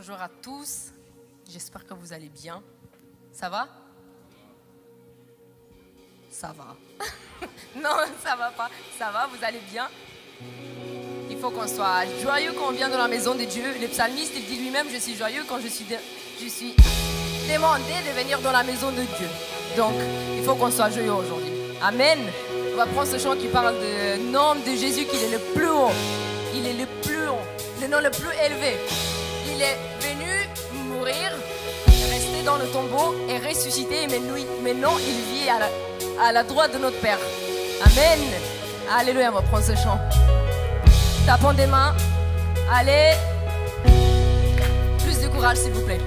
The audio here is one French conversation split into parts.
Bonjour à tous, j'espère que vous allez bien. Ça va? Ça va. Non, ça va pas. Ça va, vous allez bien? Il faut qu'on soit joyeux quand on vient dans la maison de Dieu. Le psalmiste, il dit lui-même, je suis joyeux quand je suis demandé de venir dans la maison de Dieu. Donc, il faut qu'on soit joyeux aujourd'hui. Amen. On va prendre ce chant qui parle du nom de Jésus, qu'il est le plus haut. Il est le plus haut, le nom le plus élevé. Il est venu mourir, rester dans le tombeau et ressusciter. Mais maintenant, il vit à la droite de notre Père. Amen. Alléluia, on va prendre ce chant. Tapons des mains. Allez. Plus de courage, s'il vous plaît.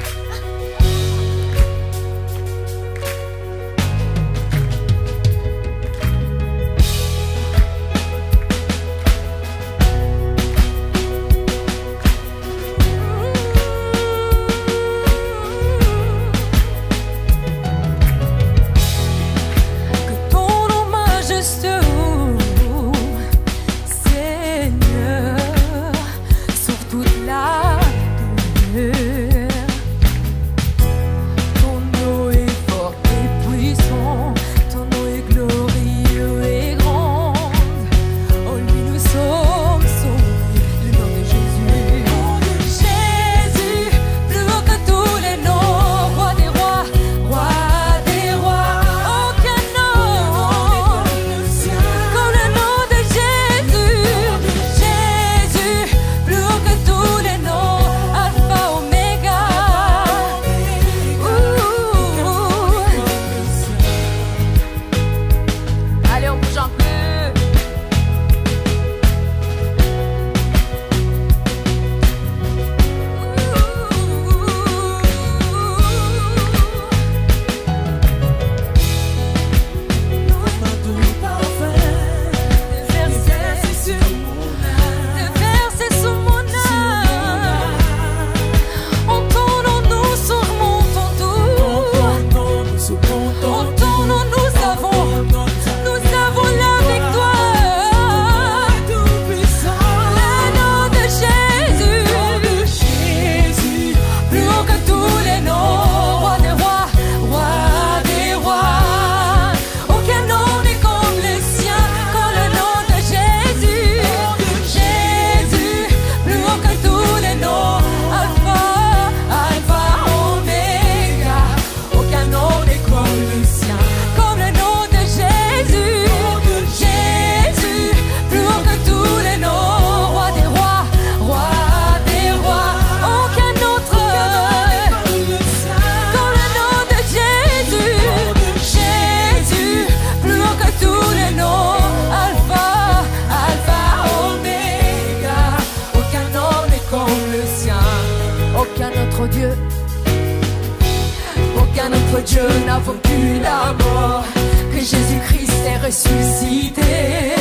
Dieu n'a vaincu la mort, que Jésus-Christ est ressuscité.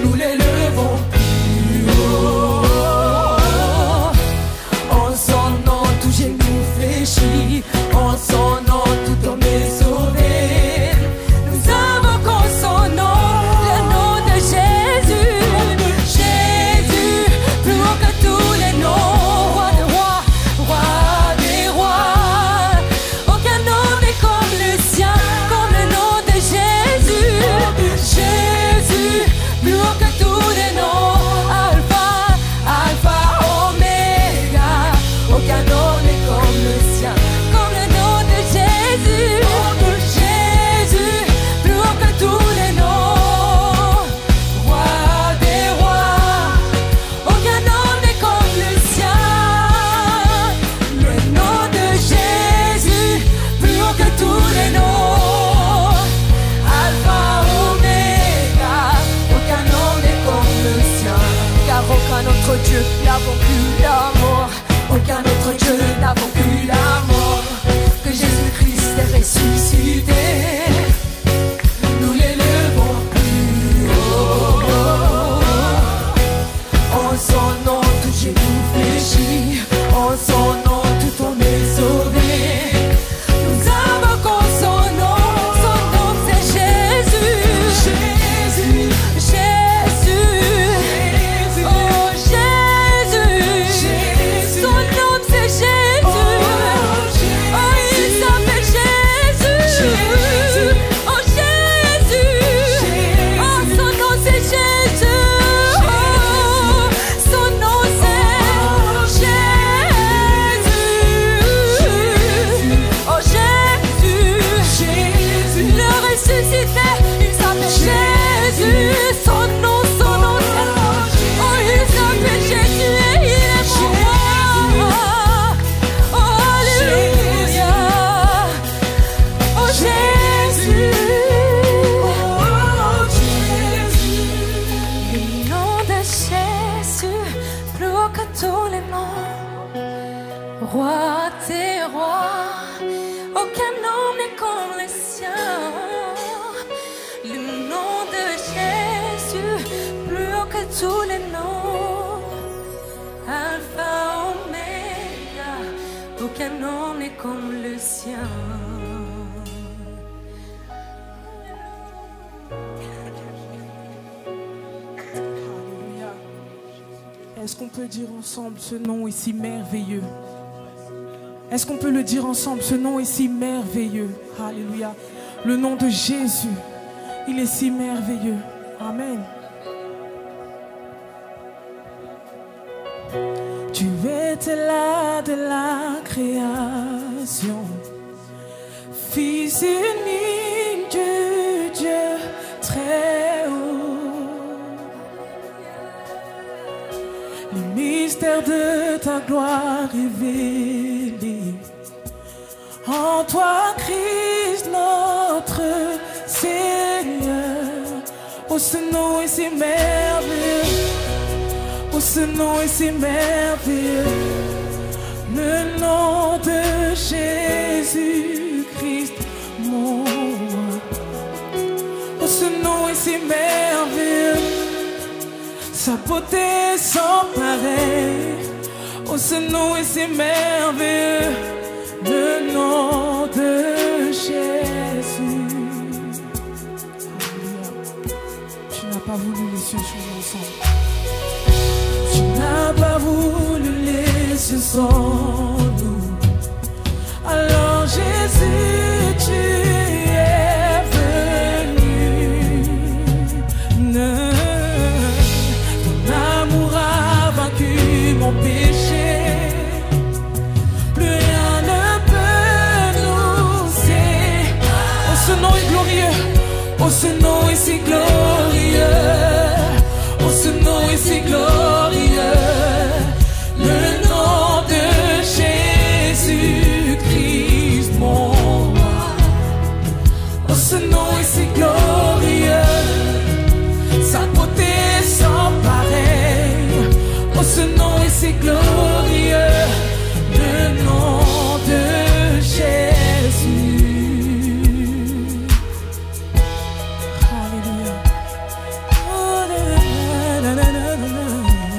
Nous l'élevons plus haut. En son nom, tout genou fléchit. En son nom, tout homme est sauvé. Nous invoquons son nom, le nom de Jésus. Jésus, plus haut que tous les noms. Roi des rois, roi des rois. Aucun nom n'est comme le sien, comme le nom de Jésus. Roi des rois, aucun nom n'est comme le sien. Le nom de Jésus, plus haut que tous les noms. Alpha, Oméga, aucun nom n'est comme le sien. Est-ce qu'on peut dire ensemble ce nom est si merveilleux? Est-ce qu'on peut le dire ensemble? Ce nom est si merveilleux. Alléluia. Le nom de Jésus, il est si merveilleux. Amen. Tu étais là de la création, Fils unique du Dieu très haut. Les mystères de ta gloire révélés en toi, Christ notre Seigneur. Oh, ce nom est si merveilleux. Oh, ce nom est si merveilleux. Le nom de Jésus-Christ, mon roi. Oh, ce nom est si merveilleux. Sa beauté sans pareil. Oh, ce nom est si merveilleux. Le nom de Jésus. Tu n'as pas voulu les cieux chanter ensemble. Tu n'as pas voulu les cieux sans nous. Alors Jésus, tu es venu. Ton amour a vaincu mon péché. Plus rien ne peut nous séparer. Oh, ce nom est glorieux. Oh, ce nom est si glorieux. Oh, ce nom est si glorieux. Le nom de Jésus-Christ, mon roi. Oh, ce nom est si glorieux. Sa beauté sans pareil. Oh, ce nom est si glorieux. Le nom de Jésus. Alléluia. Oh, na, na, na, na, na,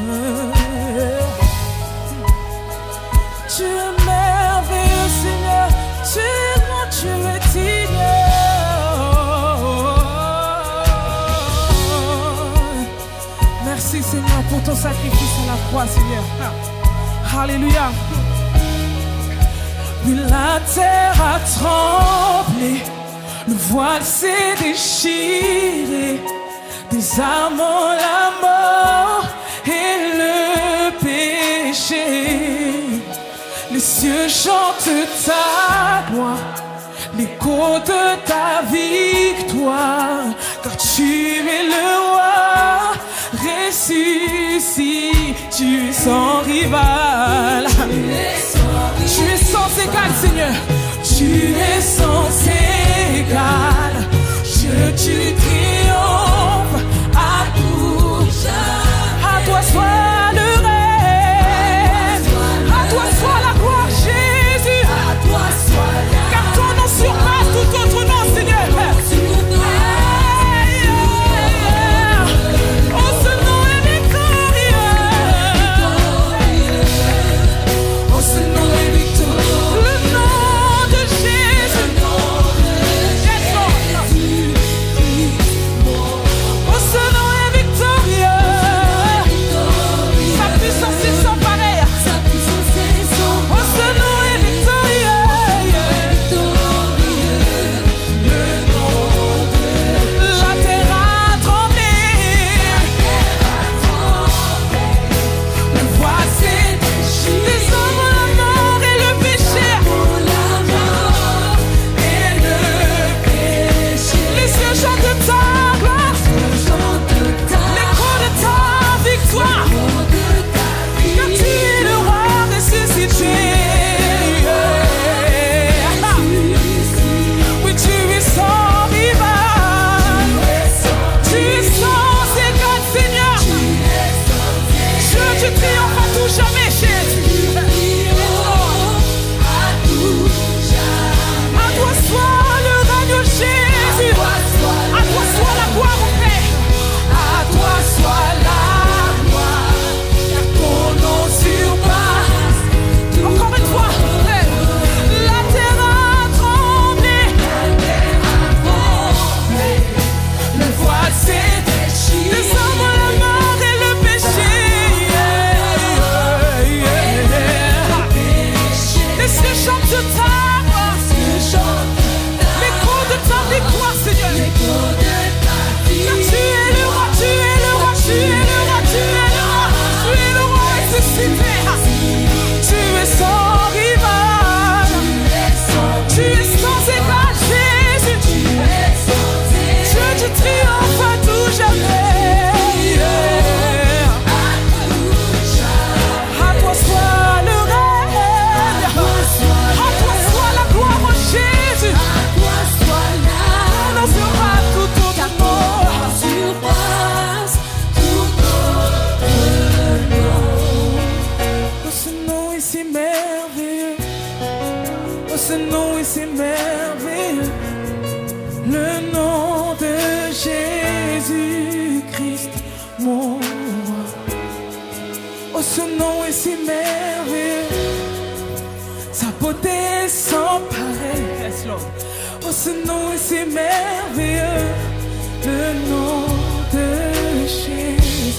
na. Tu es merveilleux, Seigneur. Tu es mon Dieu et digne. Merci, Seigneur, pour ton sacrifice à la croix, Seigneur. Alléluia. Oui, la terre a tremblé, le voile s'est déchiré, désarmant la mort et le péché. Les cieux chantent ta gloire, l'écho de ta victoire, car tu es le roi ressuscité, tu es sans rival. Tu es sans égal, Seigneur. Tu es sans égal. Tu triomphes à tout jamais. À toi soit le règne. À toi soit la gloire, Jésus. À toi soit la gloire. Car ton nom surpasse tout autre nom, Seigneur. Oh, ce nom est victorieux. Oh, ce nom est victorieux. Le nom de Jésus. Le nom de Jésus. assez déchiré. Désormais la mort et le péché. Les cieux chantent de ta gloire. L'écho de ta victoire, Seigneur. Car tu es le roi, tu es le roi, tu es le roi, tu es le roi. Tu es le roi ressuscité. Tu es sans rival. Tu es sans égal, Jésus. Dieu du triomphe à tout jamais. À toi soit le règne. À toi soit la gloire, oh Jésus. On sera tout autre nom. Oh, ce nom est si merveilleux. Oh, ce nom est si merveilleux. Le nom de Jésus-Christ, mon roi. Oh, ce nom est si merveilleux. Sa beauté est sans pareil. Yes, Lord. Oh, ce nom est si merveilleux. Le nom de Jésus.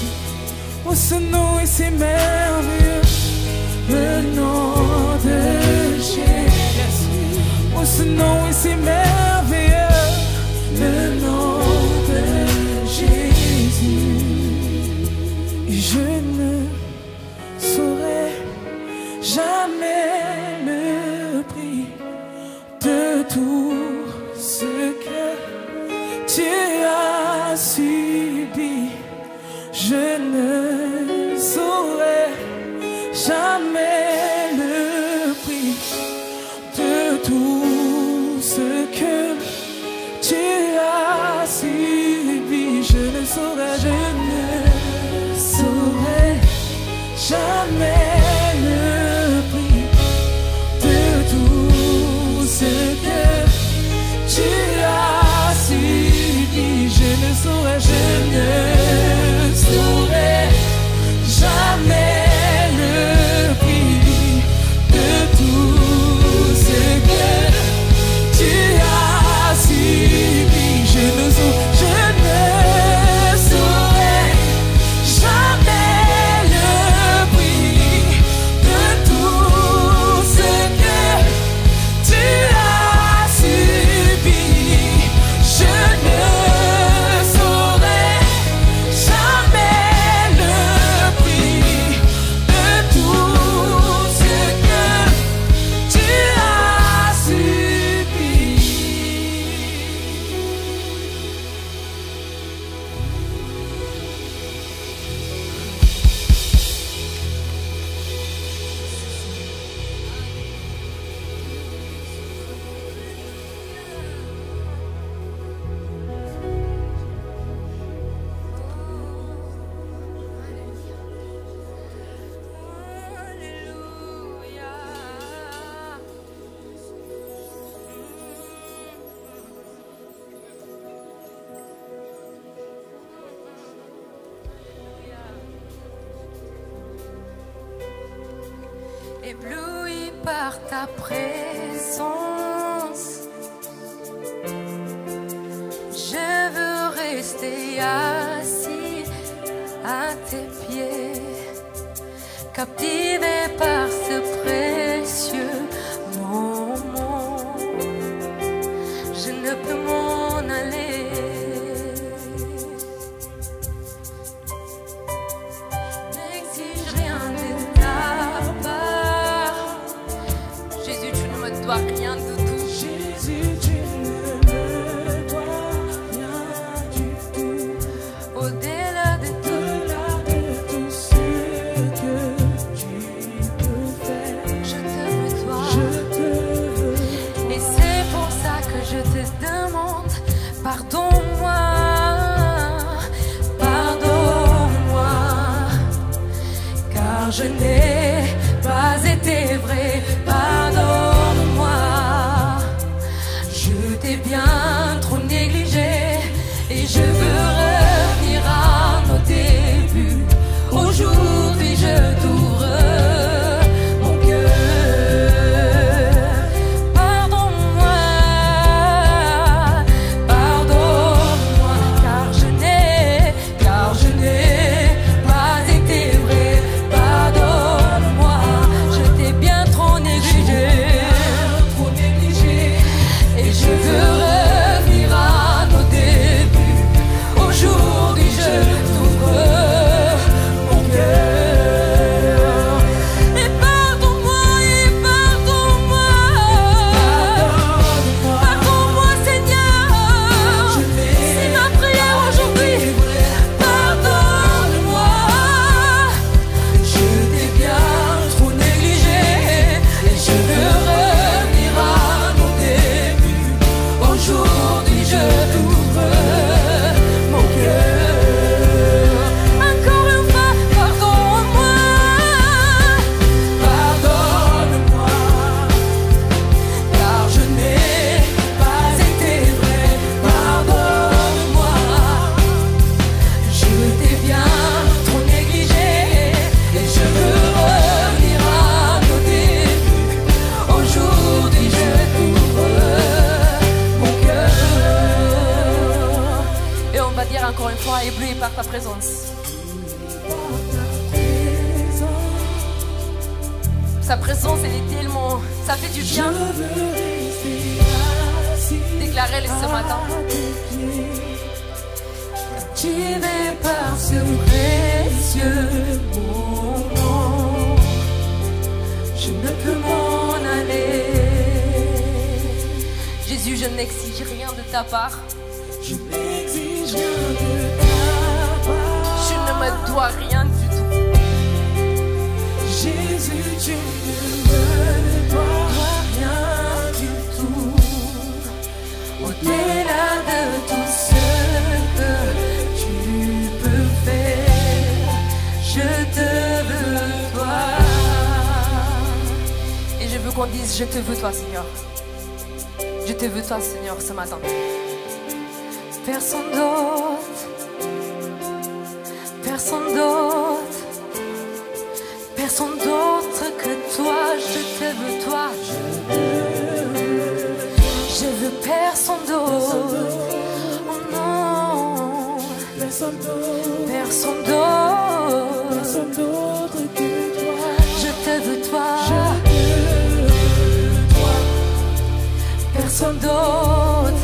Oh, ce nom est si merveilleux. Le nom de Jésus. Oh, ce nom est si merveilleux. Le nom de Jésus. Et je ne saurais jamais le prix de tout ce que tu as subi. Je ne saurais jamais le prix de tout ce que tu as subi. Je ne saurais jamais le prix de tout ce que tu as subi. Je ne saurais jamais le prix de tout ce que tu as subi. Je ne saurais jamais le prix de tout ce que tu as subi. Je ne saurais jamais le prix de tout ce que tu as subi. Ébloui par ta présence, je veux rester assis à tes pieds, captivé par ce précieux moment. Je ne peux m'en aller. N'exige rien de ta part. Jésus, tu ne me dois rien du tout. Jésus, tu ne me dois rien du tout. Au-delà de tout, Tout ce que tu peux faire, je te me dois. je te veux. Et c'est pour ça que je te demande, pardonne-moi, pardonne-moi, car je n'ai pas été vrai. Pardonne-moi, je t'ai bien trop négligé et je veux revenir à nos débuts. Aujourd'hui, je t'ouvre mon cœur. Pardonne-moi, pardonne-moi, car je n'ai encore une fois ébloui par ta présence. Sa présence, elle est tellement... Ça fait du bien. Déclarez-le ce matin. Captivé par ce précieux moment, je ne peux m'en aller. Jésus, je n'exige rien de ta part. Je n'exige rien de ta part. Je ne me dois rien du tout. Jésus, tu ne me dois rien du tout. Au-delà de tout ce que tu peux faire, je te veux toi. Et je veux qu'on dise, je te veux toi, Seigneur. Je te veux toi, Seigneur, ce matin. Personne d'autre, personne d'autre, personne d'autre que toi. Je te veux toi. Je veux personne d'autre. Oh non, personne d'autre, personne d'autre, personne d'autre que toi. Je te veux toi. Personne d'autre,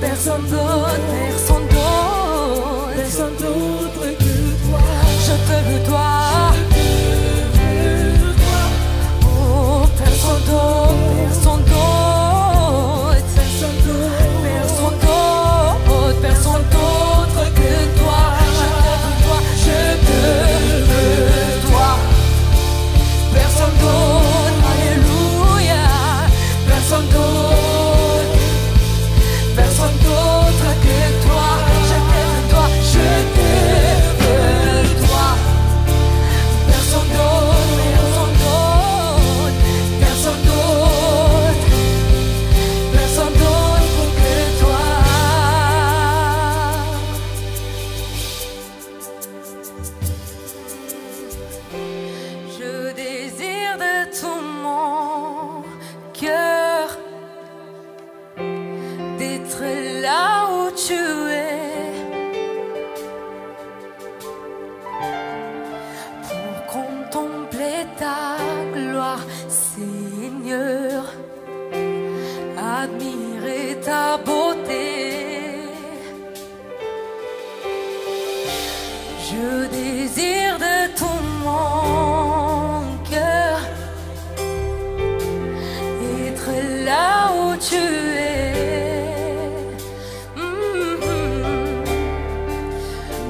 personne d'autre, personne d'autre, personne d'autre que toi. Je te veux toi. Oh, personne d'autre, personne d'autre, personne d'autre, personne d'autre que toi. Je te veux toi. Personne d'autre, alléluia. Personne d'autre, personne d'autre que toi. Je t'aime toi, je t'aime toi. Personne d'autre, personne d'autre, personne d'autre, personne d'autre que toi. Je désire de tout mon cœur d'être là où tu es, pour contempler ta gloire, Seigneur, admirer ta beauté. Je désire de tout mon cœur être là où tu es,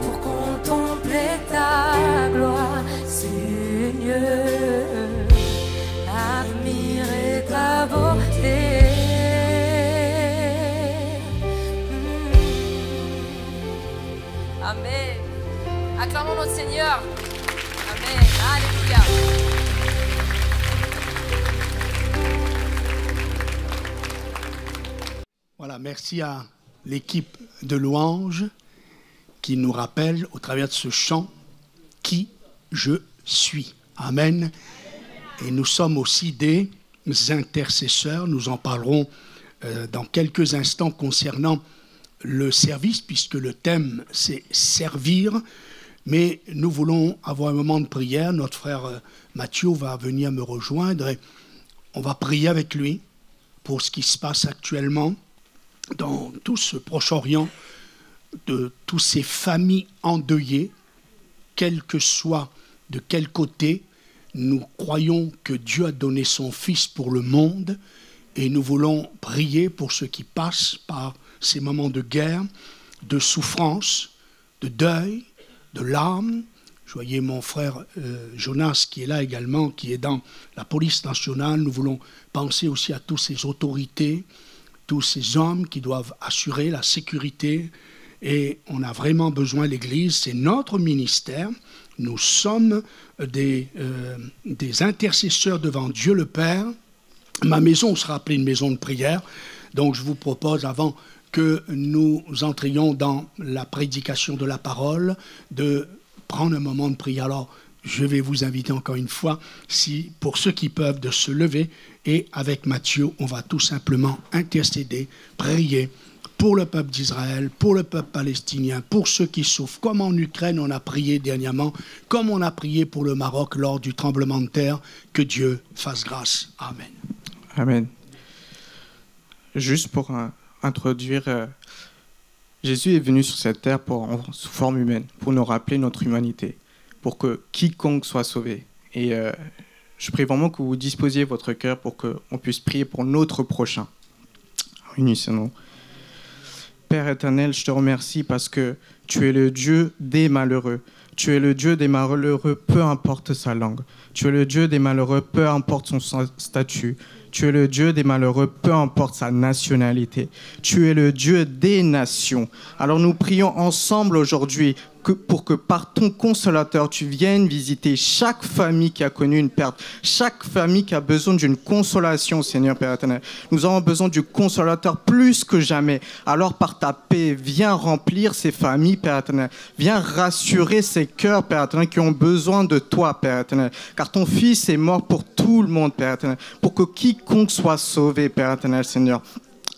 pour contempler ta gloire, Seigneur, admirer ta beauté. Amen. Acclamons notre Seigneur. Amen. Alléluia. Voilà, merci à l'équipe de louanges qui nous rappelle au travers de ce chant qui je suis. Amen. Et nous sommes aussi des intercesseurs. Nous en parlerons dans quelques instants concernant le service, puisque le thème c'est servir. Mais nous voulons avoir un moment de prière. Notre frère Mathieu va venir me rejoindre et on va prier avec lui pour ce qui se passe actuellement dans tout ce Proche-Orient, de toutes ces familles endeuillées, quel que soit de quel côté. Nous croyons que Dieu a donné son Fils pour le monde et nous voulons prier pour ceux qui passent par ces moments de guerre, de souffrance, de deuil, de larmes. Je voyais mon frère Jonas qui est là également, qui est dans la police nationale. Nous voulons penser aussi à toutes ces autorités, tous ces hommes qui doivent assurer la sécurité. Et on a vraiment besoin de l'Église, c'est notre ministère. Nous sommes des intercesseurs devant Dieu le Père. Ma maison sera appelée une maison de prière. Donc je vous propose, avant que nous entrions dans la prédication de la parole, de prendre un moment de prière. Alors, je vais vous inviter encore une fois, si, pour ceux qui peuvent, de se lever. Et avec Mathieu, on va tout simplement intercéder, prier pour le peuple d'Israël, pour le peuple palestinien, pour ceux qui souffrent, comme en Ukraine on a prié dernièrement, comme on a prié pour le Maroc lors du tremblement de terre, que Dieu fasse grâce. Amen. Amen. Juste pour introduire, Jésus est venu sur cette terre sous forme humaine, pour nous rappeler notre humanité, pour que quiconque soit sauvé. Et je prie vraiment que vous disposiez votre cœur pour qu'on puisse prier pour notre prochain. Unissons-nous. Père éternel, je te remercie parce que tu es le Dieu des malheureux. Tu es le Dieu des malheureux, peu importe sa langue. Tu es le Dieu des malheureux, peu importe son statut. Tu es le Dieu des malheureux, peu importe sa nationalité. Tu es le Dieu des nations. Alors nous prions ensemble aujourd'hui pour que par ton consolateur, tu viennes visiter chaque famille qui a connu une perte, chaque famille qui a besoin d'une consolation, Seigneur Père éternel. Nous avons besoin du consolateur plus que jamais. Alors par ta paix, viens remplir ces familles, Père éternel. Viens rassurer ces cœurs, Père éternel, qui ont besoin de toi, Père éternel. Car ton Fils est mort pour tout le monde, Père éternel, pour que quiconque soit sauvé, Père éternel, Seigneur.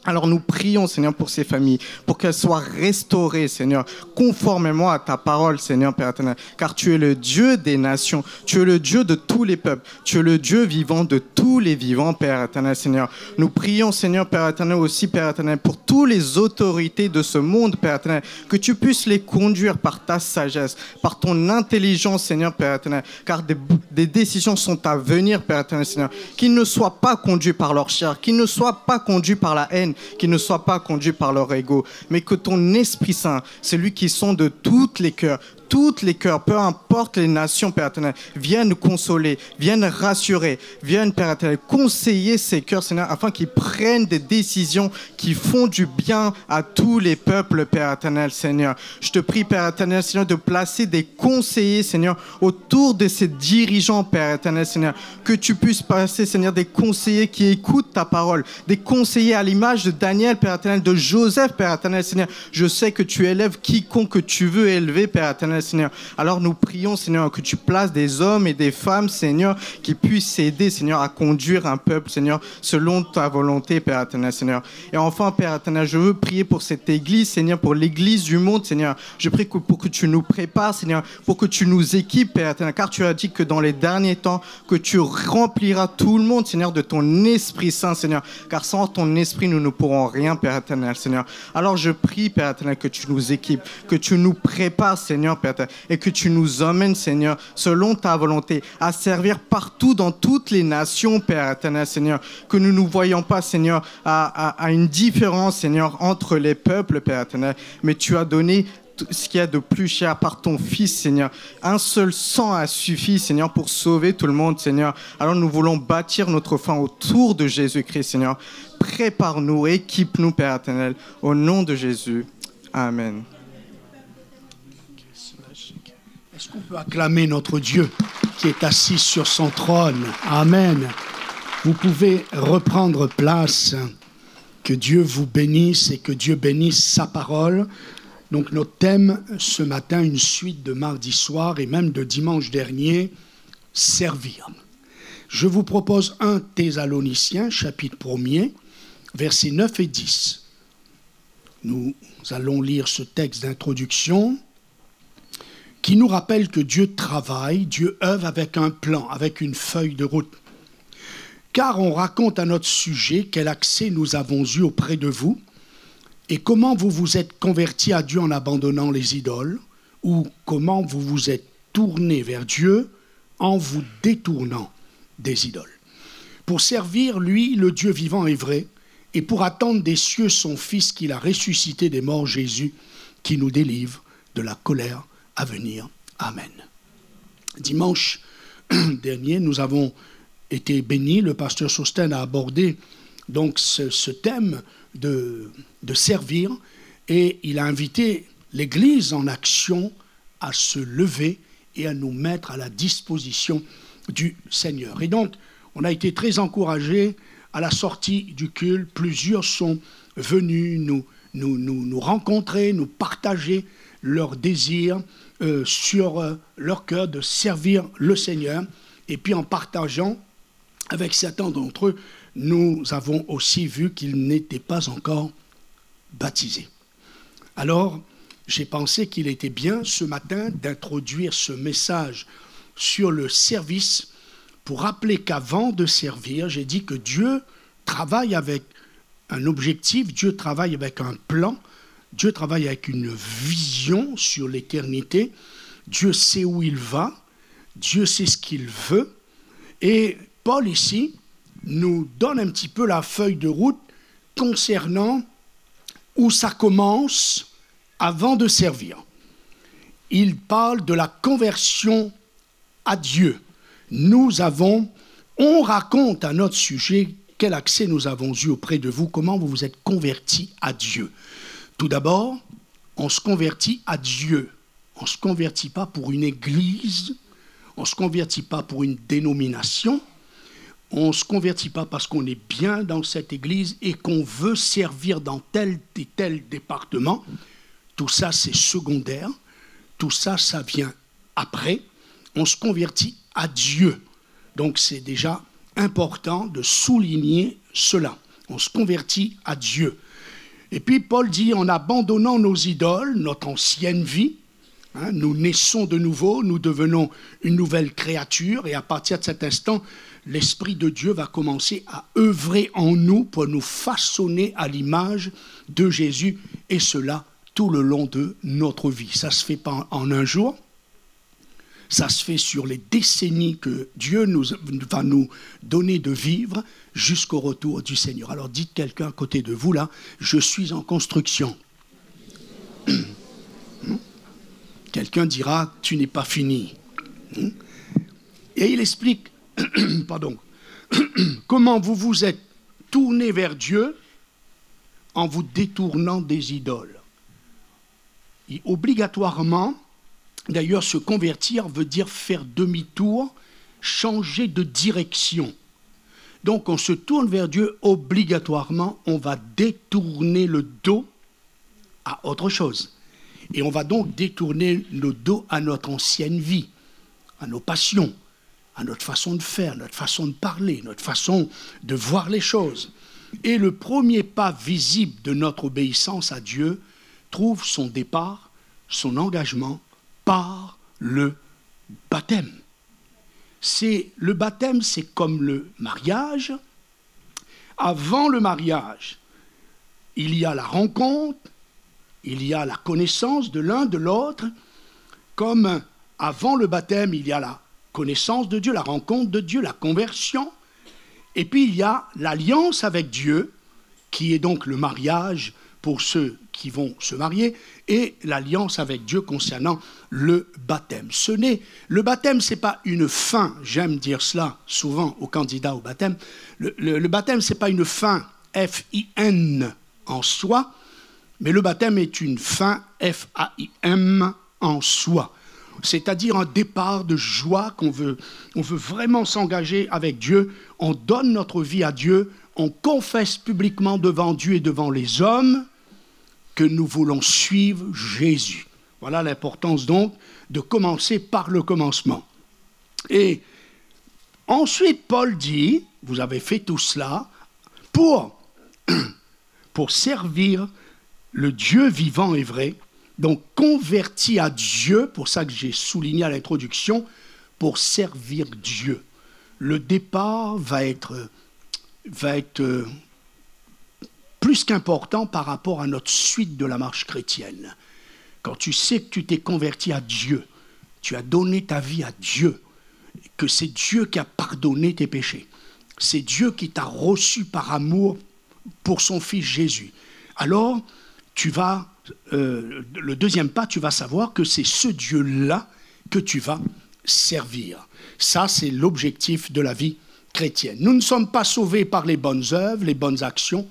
Alors nous prions, Seigneur, pour ces familles, pour qu'elles soient restaurées, Seigneur, conformément à ta parole, Seigneur, Père éternel. Car tu es le Dieu des nations, tu es le Dieu de tous les peuples, tu es le Dieu vivant de tous les vivants, Père éternel, Seigneur. Nous prions, Seigneur, Père éternel, aussi, Père éternel, pour toutes les autorités de ce monde, Père éternel, que tu puisses les conduire par ta sagesse, par ton intelligence, Seigneur, Père éternel. Car des décisions sont à venir, Père éternel, Seigneur. Qu'ils ne soient pas conduits par leur chair, qu'ils ne soient pas conduits par la haine, qu'ils ne soient pas conduits par leur ego, mais que ton Esprit Saint, celui qui sonde tous les cœurs, peu importe les nations, Père éternel, viennent consoler, viennent rassurer, viennent, Père éternel, conseiller ces cœurs, Seigneur, afin qu'ils prennent des décisions qui font du bien à tous les peuples, Père éternel, Seigneur. Je te prie, Père éternel, Seigneur, de placer des conseillers, Seigneur, autour de ces dirigeants, Père éternel, Seigneur, que tu puisses passer, Seigneur, des conseillers qui écoutent ta parole, des conseillers à l'image de Daniel, Père éternel, de Joseph, Père éternel, Seigneur. Je sais que tu élèves quiconque que tu veux élever, Père éternel, Seigneur. Alors nous prions, Seigneur, que tu places des hommes et des femmes, Seigneur, qui puissent aider, Seigneur, à conduire un peuple, Seigneur, selon ta volonté, Père éternel, Seigneur. Et enfin, Père éternel, je veux prier pour cette église, Seigneur, pour l'église du monde, Seigneur. Je prie pour que tu nous prépares, Seigneur, pour que tu nous équipes, Père éternel, car tu as dit que dans les derniers temps, que tu rempliras tout le monde, Seigneur, de ton Esprit Saint, Seigneur. Car sans ton Esprit, nous ne pourrons rien, Père éternel, Seigneur. Alors je prie, Père éternel, que tu nous équipes, que tu nous prépares, Seigneur, Père éternel, et que tu nous emmènes, Seigneur, selon ta volonté, à servir partout dans toutes les nations, Père éternel, Seigneur. Que nous ne voyons pas, Seigneur, à une différence, Seigneur, entre les peuples, Père éternel, mais tu as donné ce qu'il y a de plus cher par ton Fils, Seigneur. Un seul sang a suffi, Seigneur, pour sauver tout le monde, Seigneur. Alors nous voulons bâtir notre foi autour de Jésus-Christ, Seigneur. Prépare-nous, équipe-nous, Père éternel, au nom de Jésus. Amen. Est-ce qu'on peut acclamer notre Dieu qui est assis sur son trône? Amen. Vous pouvez reprendre place. Que Dieu vous bénisse et que Dieu bénisse sa parole. Donc notre thème ce matin, une suite de mardi soir et même de dimanche dernier, servir. Je vous propose 1 Thessaloniciens, chapitre 1er, versets 9 et 10. Nous allons lire ce texte d'introduction qui nous rappelle que Dieu travaille, Dieu œuvre avec un plan, avec une feuille de route. Car on raconte à notre sujet quel accès nous avons eu auprès de vous et comment vous vous êtes convertis à Dieu en abandonnant les idoles, ou comment vous vous êtes tournés vers Dieu en vous détournant des idoles. Pour servir, lui, le Dieu vivant et vrai, et pour attendre des cieux son Fils qu'il a ressuscité des morts, Jésus, qui nous délivre de la colère à venir. Amen. Dimanche dernier, nous avons été bénis. Le pasteur Sosten a abordé donc ce thème de servir, et il a invité l'Église en action à se lever et à nous mettre à la disposition du Seigneur. Et donc, on a été très encouragés à la sortie du culte. Plusieurs sont venus nous rencontrer, nous partager leur désir sur leur cœur de servir le Seigneur. Et puis en partageant avec certains d'entre eux, nous avons aussi vu qu'ils n'étaient pas encore baptisés. Alors, j'ai pensé qu'il était bien ce matin d'introduire ce message sur le service pour rappeler qu'avant de servir, j'ai dit que Dieu travaille avec un objectif, Dieu travaille avec un plan, Dieu travaille avec une vision sur l'éternité, Dieu sait où il va, Dieu sait ce qu'il veut. Et Paul ici nous donne un petit peu la feuille de route concernant où ça commence avant de servir. Il parle de la conversion à Dieu. On raconte à notre sujet quel accès nous avons eu auprès de vous, comment vous vous êtes convertis à Dieu. Tout d'abord, on se convertit à Dieu. On ne se convertit pas pour une église, on ne se convertit pas pour une dénomination, on ne se convertit pas parce qu'on est bien dans cette église et qu'on veut servir dans tel et tel département. Tout ça, c'est secondaire. Tout ça, ça vient après. On se convertit à Dieu. Donc, c'est déjà important de souligner cela. On se convertit à Dieu. Et puis, Paul dit, en abandonnant nos idoles, notre ancienne vie, nous naissons de nouveau, nous devenons une nouvelle créature, et à partir de cet instant, l'Esprit de Dieu va commencer à œuvrer en nous pour nous façonner à l'image de Jésus, et cela tout le long de notre vie. Ça ne se fait pas en un jour, ça se fait sur les décennies que Dieu va nous donner de vivre jusqu'au retour du Seigneur. Alors dites quelqu'un à côté de vous là, je suis en construction. Quelqu'un dira, tu n'es pas fini. Et il explique, pardon, comment vous vous êtes tourné vers Dieu en vous détournant des idoles. Et obligatoirement, d'ailleurs, se convertir veut dire faire demi-tour, changer de direction. Donc, on se tourne vers Dieu, obligatoirement, on va détourner le dos à autre chose. Et on va donc détourner le dos à notre ancienne vie, à nos passions, à notre façon de faire, notre façon de parler, notre façon de voir les choses. Et le premier pas visible de notre obéissance à Dieu trouve son départ, son engagement par le baptême. Le baptême, c'est comme le mariage. Avant le mariage, il y a la rencontre, il y a la connaissance de l'un de l'autre, comme avant le baptême, il y a la connaissance de Dieu, la rencontre de Dieu, la conversion, et puis il y a l'alliance avec Dieu, qui est donc le mariage pour ceux qui vont se marier, et l'alliance avec Dieu concernant le baptême. Le baptême, ce n'est pas une fin, j'aime dire cela souvent aux candidats au baptême, le baptême, ce n'est pas une fin, F-I-N en soi, mais le baptême est une fin, F-A-I-M en soi. C'est-à-dire un départ de joie on veut vraiment s'engager avec Dieu, on donne notre vie à Dieu, on confesse publiquement devant Dieu et devant les hommes que nous voulons suivre Jésus. Voilà l'importance donc de commencer par le commencement. Et ensuite, Paul dit, vous avez fait tout cela pour servir le Dieu vivant et vrai, donc converti à Dieu, pour ça que j'ai souligné à l'introduction, pour servir Dieu. Le départ va être plus qu'important par rapport à notre suite de la marche chrétienne. Quand tu sais que tu t'es converti à Dieu, tu as donné ta vie à Dieu, que c'est Dieu qui a pardonné tes péchés, c'est Dieu qui t'a reçu par amour pour son Fils Jésus. Alors, le deuxième pas, tu vas savoir que c'est ce Dieu-là que tu vas servir. Ça, c'est l'objectif de la vie chrétienne. Nous ne sommes pas sauvés par les bonnes œuvres, les bonnes actions,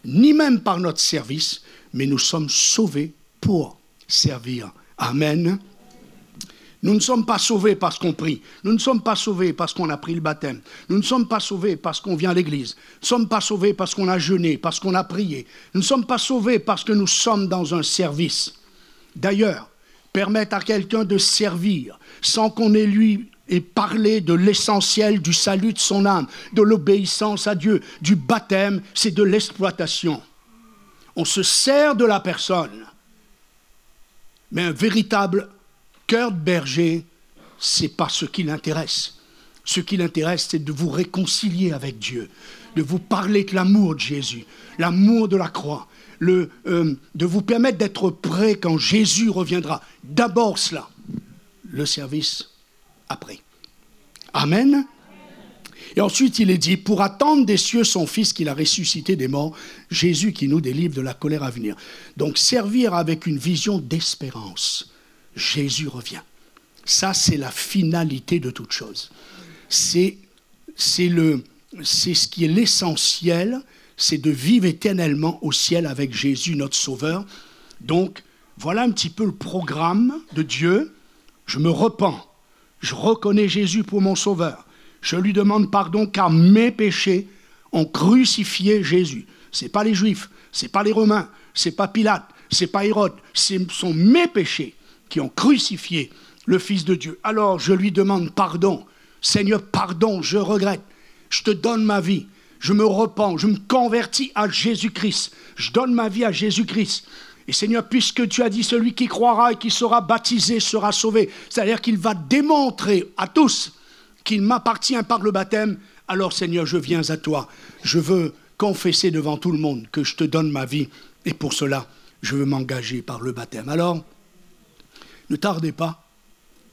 ni même par notre service, mais nous sommes sauvés pour servir. Amen. Nous ne sommes pas sauvés parce qu'on prie. Nous ne sommes pas sauvés parce qu'on a pris le baptême. Nous ne sommes pas sauvés parce qu'on vient à l'église. Nous ne sommes pas sauvés parce qu'on a jeûné, parce qu'on a prié. Nous ne sommes pas sauvés parce que nous sommes dans un service. D'ailleurs, permettre à quelqu'un de servir sans qu'on ait lui ait parlé de l'essentiel du salut de son âme, de l'obéissance à Dieu, du baptême, c'est de l'exploitation. On se sert de la personne. Mais un véritable cœur de berger, ce n'est pas ce qui l'intéresse. Ce qui l'intéresse, c'est de vous réconcilier avec Dieu, de vous parler de l'amour de Jésus, l'amour de la croix, de vous permettre d'être prêt quand Jésus reviendra. D'abord cela, le service après. Amen. Et ensuite, il est dit, pour attendre des cieux son Fils qu'il a ressuscité des morts, Jésus qui nous délivre de la colère à venir. Donc, servir avec une vision d'espérance. Jésus revient. Ça, c'est la finalité de toute chose. C'est ce qui est l'essentiel, c'est de vivre éternellement au ciel avec Jésus, notre Sauveur. Donc, voilà un petit peu le programme de Dieu. Je me repens. Je reconnais Jésus pour mon Sauveur. Je lui demande pardon car mes péchés ont crucifié Jésus. Ce n'est pas les Juifs, ce n'est pas les Romains, ce n'est pas Pilate, ce n'est pas Hérode. Ce sont mes péchés qui ont crucifié le Fils de Dieu. Alors je lui demande pardon. Seigneur, pardon, je regrette. Je te donne ma vie. Je me repens, je me convertis à Jésus-Christ. Je donne ma vie à Jésus-Christ. Et Seigneur, puisque tu as dit celui qui croira et qui sera baptisé sera sauvé, c'est-à-dire qu'il va démontrer à tous qu'il m'appartient par le baptême, alors Seigneur, je viens à toi. Je veux confesser devant tout le monde que je te donne ma vie et pour cela, je veux m'engager par le baptême. Alors, ne tardez pas.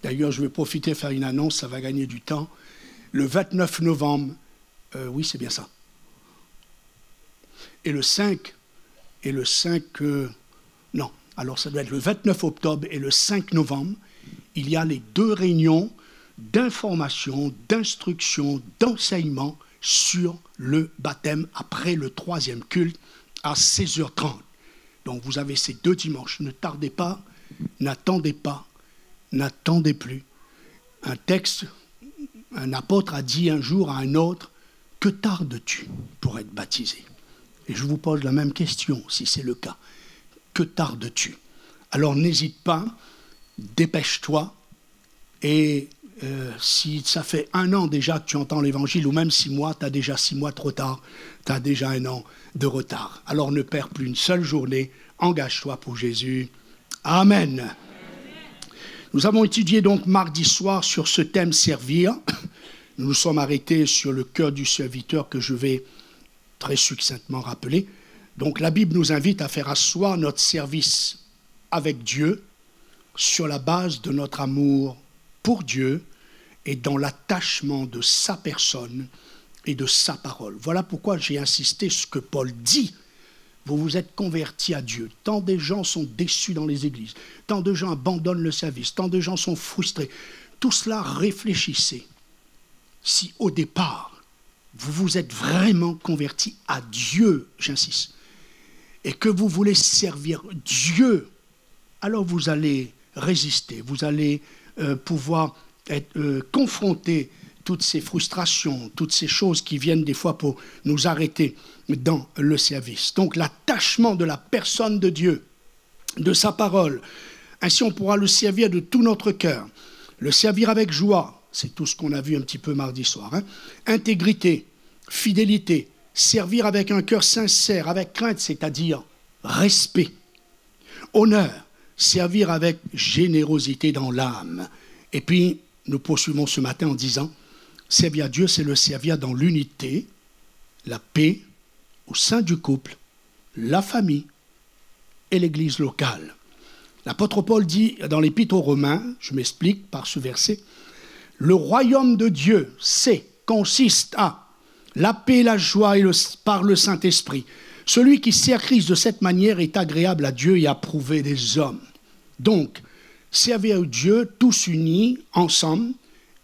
D'ailleurs, je vais profiter faire une annonce, ça va gagner du temps. Le 29 novembre, oui, c'est bien ça. Et le 5, non, alors ça doit être le 29 octobre et le 5 novembre, il y a les 2 réunions d'information, d'instruction, d'enseignement sur le baptême après le 3e culte à 16h30. Donc vous avez ces 2 dimanches. Ne tardez pas, n'attendez pas, n'attendez plus. Un apôtre a dit un jour à un autre, « Que tardes-tu pour être baptisé ?» Et je vous pose la même question, si c'est le cas. Que tardes-tu? Alors n'hésite pas, dépêche-toi, et si ça fait 1 an déjà que tu entends l'évangile, ou même 6 mois, tu as déjà 6 mois trop tard, tu as déjà 1 an de retard. Alors ne perds plus une seule journée, engage-toi pour Jésus. Amen. Nous avons étudié donc mardi soir sur ce thème servir. Nous nous sommes arrêtés sur le cœur du serviteur que je vais très succinctement rappeler. Donc la Bible nous invite à faire asseoir notre service avec Dieu sur la base de notre amour pour Dieu et dans l'attachement de sa personne et de sa parole. Voilà pourquoi j'ai insisté sur ce que Paul dit. Vous vous êtes convertis à Dieu. Tant de gens sont déçus dans les églises. Tant de gens abandonnent le service. Tant de gens sont frustrés. Tout cela, réfléchissez. Si au départ, vous vous êtes vraiment convertis à Dieu, j'insiste, et que vous voulez servir Dieu, alors vous allez résister. Vous allez pouvoir être confronté toutes ces frustrations, toutes ces choses qui viennent des fois pour nous arrêter dans le service. Donc l'attachement de la personne de Dieu, de sa parole, ainsi on pourra le servir de tout notre cœur, le servir avec joie, c'est tout ce qu'on a vu un petit peu mardi soir, hein. Intégrité, fidélité, servir avec un cœur sincère, avec crainte, c'est-à-dire respect, honneur, servir avec générosité dans l'âme. Et puis, nous poursuivons ce matin en disant, servir à Dieu, c'est le servir dans l'unité, la paix, au sein du couple, la famille et l'Église locale. L'apôtre Paul dit dans l'Épître aux Romains, je m'explique par ce verset, « Le royaume de Dieu, consiste à la paix, la joie et par le Saint-Esprit. Celui qui sert Christ de cette manière est agréable à Dieu et approuvé des hommes. » Donc, servir Dieu tous unis, ensemble,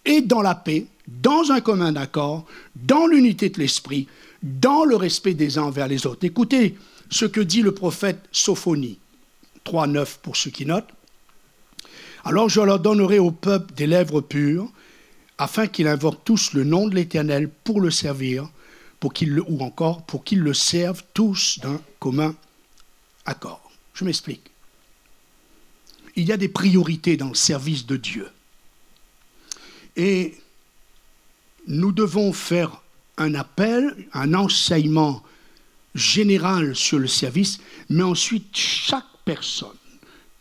et dans la paix, dans un commun accord, dans l'unité de l'esprit, dans le respect des uns envers les autres. Écoutez ce que dit le prophète Sophonie, 3,9 pour ceux qui notent. « Alors je leur donnerai au peuple des lèvres pures, afin qu'ils invoquent tous le nom de l'Éternel pour le servir, pour qu'ils le servent tous d'un commun accord. » Je m'explique. Il y a des priorités dans le service de Dieu. Et nous devons faire un appel, un enseignement général sur le service, mais ensuite chaque personne.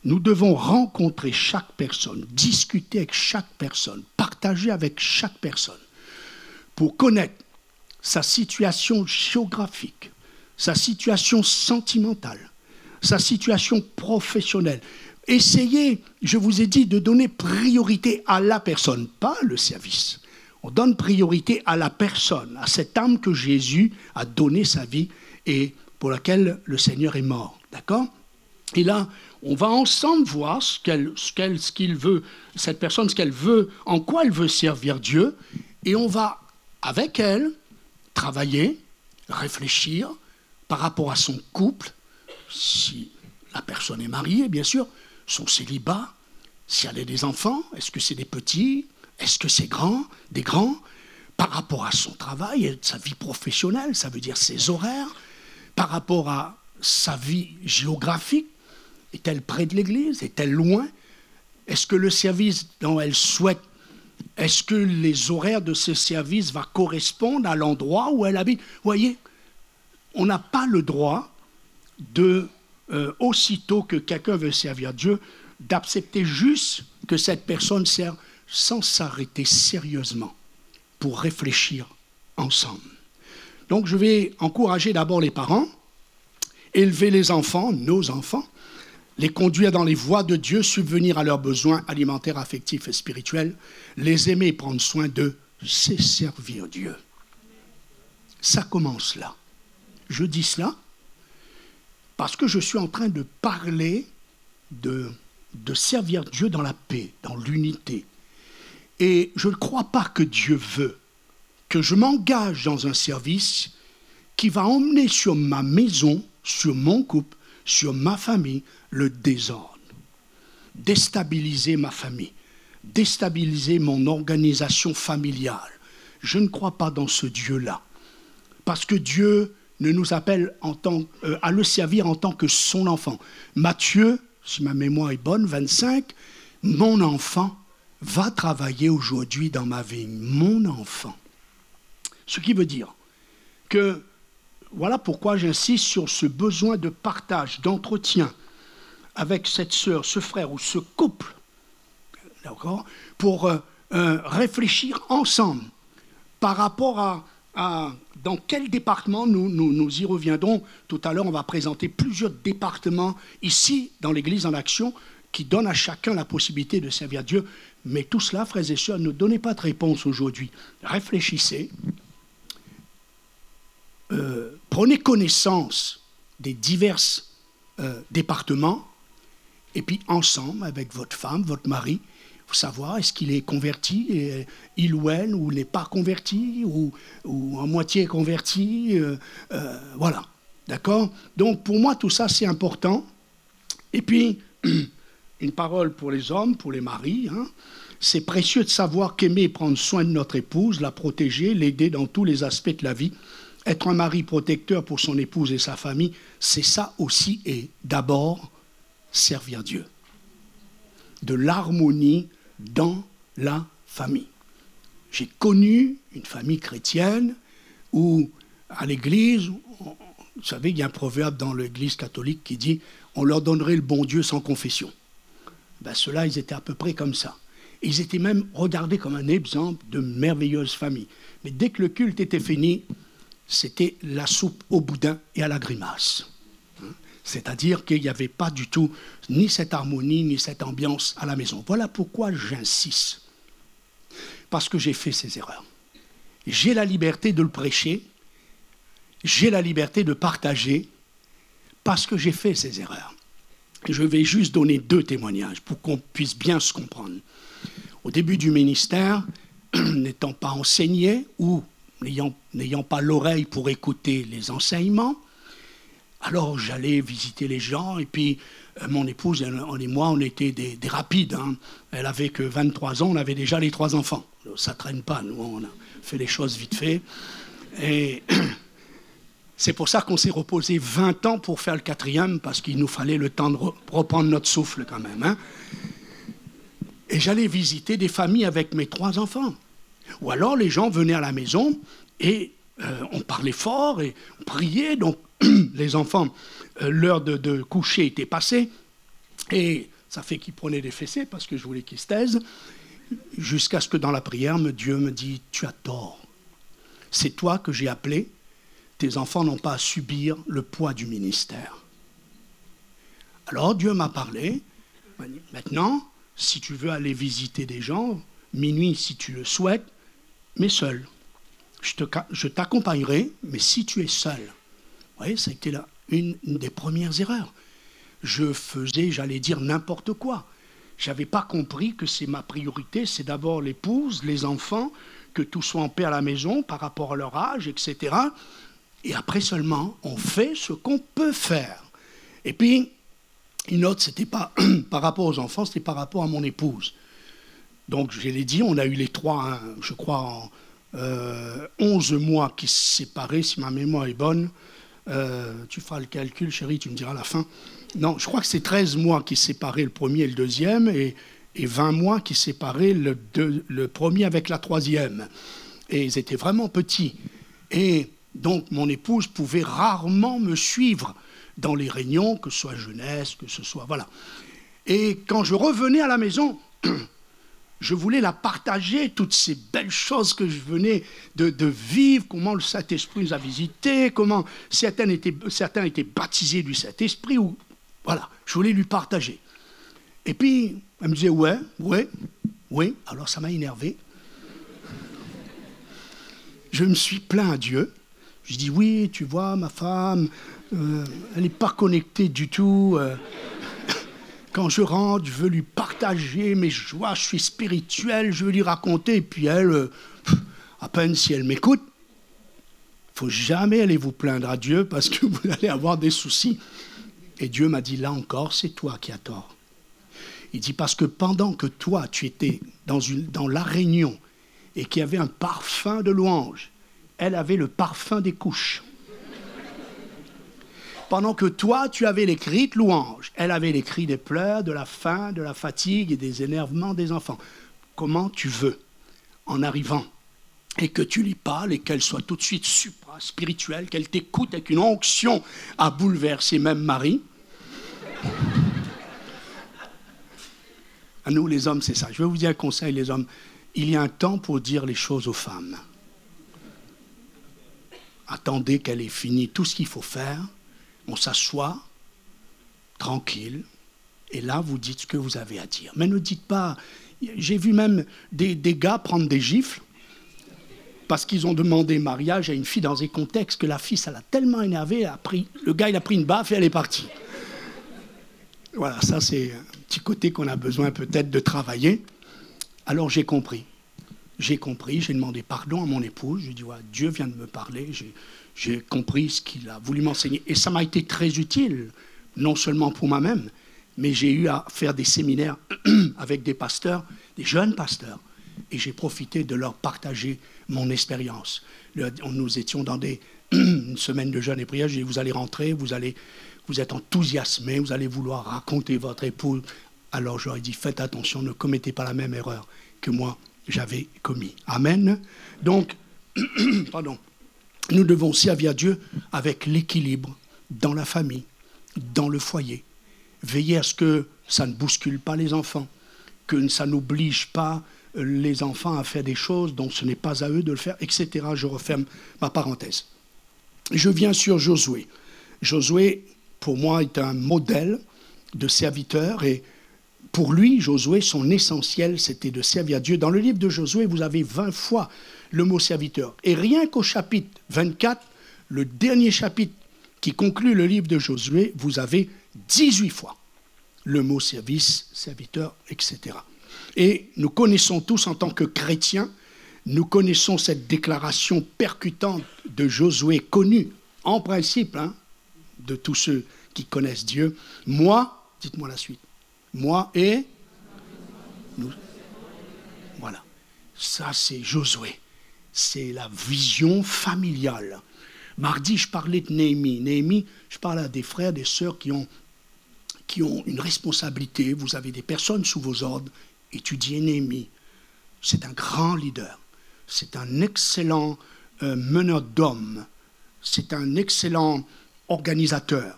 Nous devons rencontrer chaque personne, discuter avec chaque personne, partager avec chaque personne pour connaître sa situation géographique, sa situation sentimentale, sa situation professionnelle. Essayez, je vous ai dit, de donner priorité à la personne, pas le service. On donne priorité à la personne, à cette âme que Jésus a donné sa vie et pour laquelle le Seigneur est mort. D'accord ? Et là, on va ensemble voir ce qu'il veut, cette personne, ce qu'elle veut, en quoi elle veut servir Dieu, et on va, avec elle, travailler, réfléchir par rapport à son couple, si la personne est mariée, bien sûr, son célibat, si elle a des enfants, est-ce que c'est des petits, est-ce que c'est des grands, par rapport à son travail et sa vie professionnelle, ça veut dire ses horaires, par rapport à sa vie géographique, est-elle près de l'église, est-elle loin, est-ce que le service dont elle souhaite, est-ce que les horaires de ce service vont correspondre à l'endroit où elle habite? Vous voyez, on n'a pas le droit de, aussitôt que quelqu'un veut servir Dieu, d'accepter juste que cette personne serve sans s'arrêter sérieusement pour réfléchir ensemble. Donc je vais encourager d'abord les parents, élever les enfants, nos enfants, les conduire dans les voies de Dieu, subvenir à leurs besoins alimentaires, affectifs et spirituels, les aimer et prendre soin d'eux, c'est servir Dieu. Ça commence là. Je dis cela parce que je suis en train de parler de servir Dieu dans la paix, dans l'unité. Et je ne crois pas que Dieu veut que je m'engage dans un service qui va emmener sur ma maison, sur mon couple, sur ma famille, le désordre. Déstabiliser ma famille, déstabiliser mon organisation familiale. Je ne crois pas dans ce Dieu-là. Parce que Dieu ne nous appelle à le servir en tant que son enfant. Matthieu, si ma mémoire est bonne, 25, mon enfant va travailler aujourd'hui dans ma vigne. Mon enfant. Ce qui veut dire que, voilà pourquoi j'insiste sur ce besoin de partage, d'entretien avec cette sœur, ce frère ou ce couple, d'accord, pour réfléchir ensemble par rapport à dans quel département nous y reviendrons. Tout à l'heure, on va présenter plusieurs départements ici, dans l'Église en action, qui donnent à chacun la possibilité de servir Dieu. Mais tout cela, frères et sœurs, ne donnez pas de réponse aujourd'hui. Réfléchissez. Prenez connaissance des divers départements et puis ensemble, avec votre femme, votre mari, il faut savoir est-ce qu'il est converti, il ou elle, ou n'est pas converti, ou à moitié converti, voilà, d'accord? Donc pour moi, tout ça, c'est important. Et puis, une parole pour les hommes, pour les maris, hein. C'est précieux de savoir qu'aimer et prendre soin de notre épouse, la protéger, l'aider dans tous les aspects de la vie. Être un mari protecteur pour son épouse et sa famille, c'est ça aussi et d'abord servir Dieu. De l'harmonie dans la famille. J'ai connu une famille chrétienne où, à l'église, vous savez, il y a un proverbe dans l'église catholique qui dit « on leur donnerait le bon Dieu sans confession ». Ben, ceux-là, ils étaient à peu près comme ça. Ils étaient même regardés comme un exemple de merveilleuse famille. Mais dès que le culte était fini, c'était la soupe au boudin et à la grimace. C'est-à-dire qu'il n'y avait pas du tout ni cette harmonie, ni cette ambiance à la maison. Voilà pourquoi j'insiste. Parce que j'ai fait ces erreurs. J'ai la liberté de le prêcher, j'ai la liberté de partager, parce que j'ai fait ces erreurs. Je vais juste donner 2 témoignages pour qu'on puisse bien se comprendre. Au début du ministère, n'étant pas enseigné ou n'ayant pas l'oreille pour écouter les enseignements, alors j'allais visiter les gens et puis mon épouse et moi, on était des rapides. Hein. Elle avait que 23 ans, on avait déjà les 3 enfants. Ça ne traîne pas, nous, on a fait les choses vite fait. Et c'est pour ça qu'on s'est reposé 20 ans pour faire le 4e, parce qu'il nous fallait le temps de reprendre notre souffle quand même. Hein. Et j'allais visiter des familles avec mes 3 enfants. Ou alors les gens venaient à la maison et on parlait fort et on priait. Donc les enfants, l'heure de coucher était passée, et ça fait qu'ils prenaient des fessées parce que je voulais qu'ils se taisent, jusqu'à ce que dans la prière, Dieu me dit « Tu as tort. C'est toi que j'ai appelé. Tes enfants n'ont pas à subir le poids du ministère. » Alors Dieu m'a parlé. Il m'a dit « Maintenant, si tu veux aller visiter des gens, minuit si tu le souhaites, mais seul. Je t'accompagnerai, mais si tu es seul. » Vous voyez, ça a été là une des premières erreurs. Je faisais, j'allais dire, n'importe quoi. Je n'avais pas compris que c'est ma priorité, c'est d'abord l'épouse, les enfants, que tout soit en paix à la maison par rapport à leur âge, etc. Et après seulement, on fait ce qu'on peut faire. Et puis, une autre, c'était pas par rapport aux enfants, c'était par rapport à mon épouse. Donc, je l'ai dit, on a eu les trois, hein, je crois, en 11 mois qui se séparaient, si ma mémoire est bonne. Tu feras le calcul, chérie, tu me diras à la fin. Non, je crois que c'est 13 mois qui séparaient le premier et le deuxième, et 20 mois qui séparaient le premier avec la troisième. Et ils étaient vraiment petits. Et donc, mon épouse pouvait rarement me suivre dans les réunions, que ce soit jeunesse, que ce soit... Voilà. Et quand je revenais à la maison, je voulais la partager, toutes ces belles choses que je venais de vivre, comment le Saint-Esprit nous a visités, comment certains étaient baptisés du Saint-Esprit. Voilà, je voulais lui partager. Et puis, elle me disait, ouais. Alors ça m'a énervé. Je me suis plaint à Dieu. Je dis, oui, tu vois, ma femme, elle n'est pas connectée du tout. Quand je rentre, je veux lui partager mes joies, je suis spirituel, je veux lui raconter. Et puis elle, à peine si elle m'écoute, il ne faut jamais aller vous plaindre à Dieu parce que vous allez avoir des soucis. Et Dieu m'a dit, là encore, c'est toi qui as tort. Il dit, parce que pendant que toi, tu étais dans la réunion et qu'il y avait un parfum de louange, elle avait le parfum des couches. Pendant que toi, tu avais les cris de louange, elle avait les cris des pleurs, de la faim, de la fatigue et des énervements des enfants. Comment tu veux, en arrivant, et que tu lui parles et qu'elle soit tout de suite supra-spirituelle, qu'elle t'écoute avec une onction à bouleverser même Marie. À nous, les hommes, c'est ça. Je vais vous dire un conseil, les hommes. Il y a un temps pour dire les choses aux femmes. Attendez qu'elle ait fini tout ce qu'il faut faire. On s'assoit, tranquille, et là, vous dites ce que vous avez à dire. Mais ne dites pas... J'ai vu même des gars prendre des gifles parce qu'ils ont demandé mariage à une fille dans des contextes que la fille, ça l'a tellement énervé, le gars, il a pris une baffe et elle est partie. Voilà, ça, c'est un petit côté qu'on a besoin peut-être de travailler. Alors, j'ai compris, j'ai demandé pardon à mon épouse, je lui ai dit, ouais, Dieu vient de me parler, j'ai compris ce qu'il a voulu m'enseigner. Et ça m'a été très utile, non seulement pour moi-même, mais j'ai eu à faire des séminaires avec des pasteurs, des jeunes pasteurs, et j'ai profité de leur partager mon expérience. Nous étions dans une semaine de jeûne et prière, j'ai dit, vous allez rentrer, vous êtes enthousiasmés, vous allez vouloir raconter votre épouse. Alors j'aurais dit, faites attention, ne commettez pas la même erreur que moi j'avais commis. Amen. Donc, pardon. Nous devons servir Dieu avec l'équilibre dans la famille, dans le foyer. Veiller à ce que ça ne bouscule pas les enfants, que ça n'oblige pas les enfants à faire des choses dont ce n'est pas à eux de le faire, etc. Je referme ma parenthèse. Je viens sur Josué. Josué, pour moi, est un modèle de serviteur et pour lui, Josué, son essentiel, c'était de servir Dieu. Dans le livre de Josué, vous avez 20 fois le mot serviteur. Et rien qu'au chapitre 24, le dernier chapitre qui conclut le livre de Josué, vous avez 18 fois le mot service, serviteur, etc. Et nous connaissons tous en tant que chrétiens, nous connaissons cette déclaration percutante de Josué, connue en principe de tous ceux qui connaissent Dieu. Moi, dites-moi la suite, moi et nous. Voilà, ça c'est Josué. C'est la vision familiale. Mardi, je parlais de Néhémie. Néhémie, je parle à des frères, des sœurs qui ont une responsabilité. Vous avez des personnes sous vos ordres. Étudiez Néhémie. C'est un grand leader. C'est un excellent meneur d'hommes. C'est un excellent organisateur.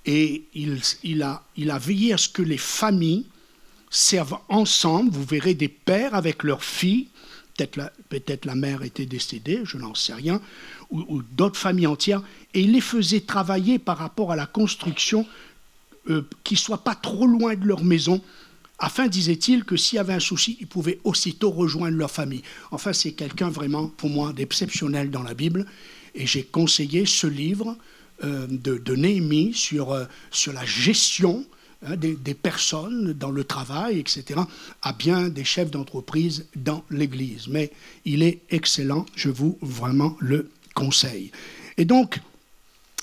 Et il a veillé à ce que les familles servent ensemble. Vous verrez des pères avec leurs filles. Peut-être la mère était décédée, je n'en sais rien, ou d'autres familles entières. Et il les faisait travailler par rapport à la construction, qu'ils ne soient pas trop loin de leur maison, afin, disait-il, que s'il y avait un souci, ils pouvaient aussitôt rejoindre leur famille. Enfin, c'est quelqu'un vraiment, pour moi, d'exceptionnel dans la Bible. Et j'ai conseillé ce livre de Néhémie sur la gestion des personnes dans le travail, etc., à bien des chefs d'entreprise dans l'Église. Mais il est excellent, je vous vraiment le conseille. Et donc,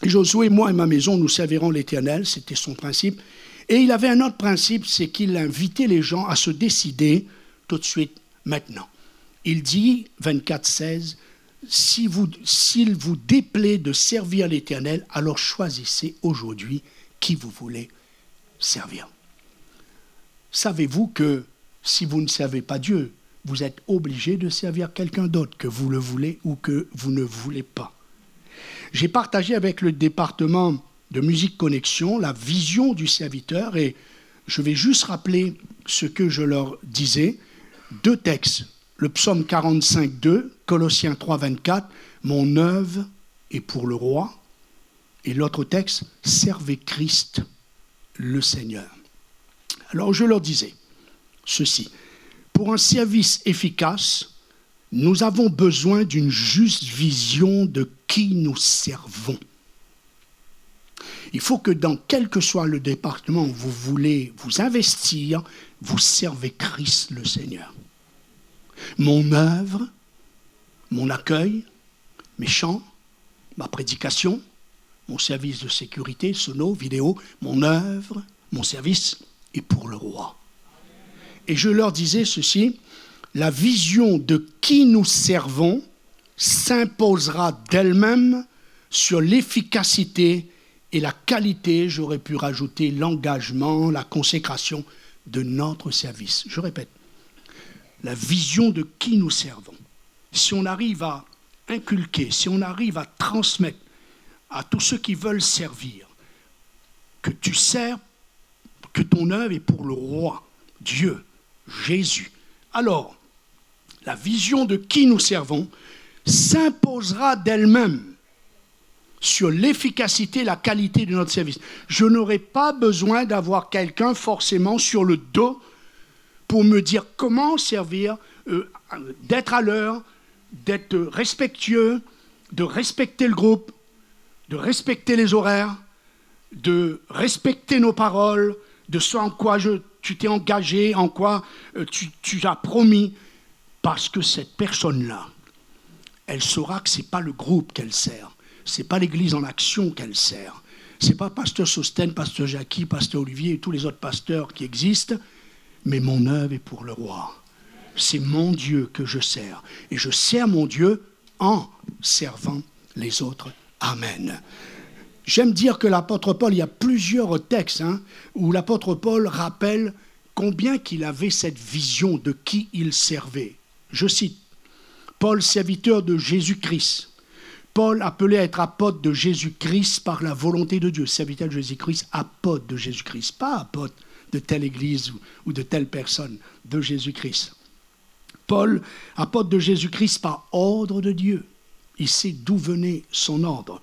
Josué, moi et ma maison, nous servirons l'Éternel, c'était son principe. Et il avait un autre principe, c'est qu'il invitait les gens à se décider tout de suite, maintenant. Il dit, 24-16, s'il vous déplaît de servir l'Éternel, alors choisissez aujourd'hui qui vous voulez servir. Savez-vous que si vous ne servez pas Dieu, vous êtes obligé de servir quelqu'un d'autre, que vous le voulez ou que vous ne voulez pas. J'ai partagé avec le département de Musique Connexion la vision du serviteur et je vais juste rappeler ce que je leur disais. 2 textes, le psaume 45, 2, Colossiens 3, 24, mon œuvre est pour le roi. Et l'autre texte, servez Christ, le Seigneur. Alors je leur disais ceci, pour un service efficace, nous avons besoin d'une juste vision de qui nous servons. Il faut que dans quel que soit le département où vous voulez vous investir, vous servez Christ le Seigneur. Mon œuvre, mon accueil, mes chants, ma prédication, mon service de sécurité, sono, vidéo, mon œuvre, mon service est pour le roi. Et je leur disais ceci, la vision de qui nous servons s'imposera d'elle-même sur l'efficacité et la qualité, j'aurais pu rajouter l'engagement, la consécration de notre service. Je répète, la vision de qui nous servons. Si on arrive à inculquer, si on arrive à transmettre à tous ceux qui veulent servir, que tu sers, que ton œuvre est pour le roi, Dieu, Jésus. Alors, la vision de qui nous servons s'imposera d'elle-même sur l'efficacité et la qualité de notre service. Je n'aurai pas besoin d'avoir quelqu'un forcément sur le dos pour me dire comment servir, d'être à l'heure, d'être respectueux, de respecter le groupe, de respecter les horaires, de respecter nos paroles, de ce en quoi tu t'es engagé, en quoi tu as promis, parce que cette personne-là, elle saura que ce n'est pas le groupe qu'elle sert, ce n'est pas l'Église en action qu'elle sert, ce n'est pas pasteur Sosten, pasteur Jackie, pasteur Olivier et tous les autres pasteurs qui existent, mais mon œuvre est pour le roi. C'est mon Dieu que je sers, et je sers mon Dieu en servant les autres. Amen. J'aime dire que l'apôtre Paul, il y a plusieurs textes où l'apôtre Paul rappelle combien qu'il avait cette vision de qui il servait. Je cite, Paul, serviteur de Jésus-Christ. Paul, appelé à être apôtre de Jésus-Christ par la volonté de Dieu. Serviteur de Jésus-Christ, apôtre de Jésus-Christ. Pas apôtre de telle église ou de telle personne, de Jésus-Christ. Paul, apôtre de Jésus-Christ par ordre de Dieu. Il sait d'où venait son ordre.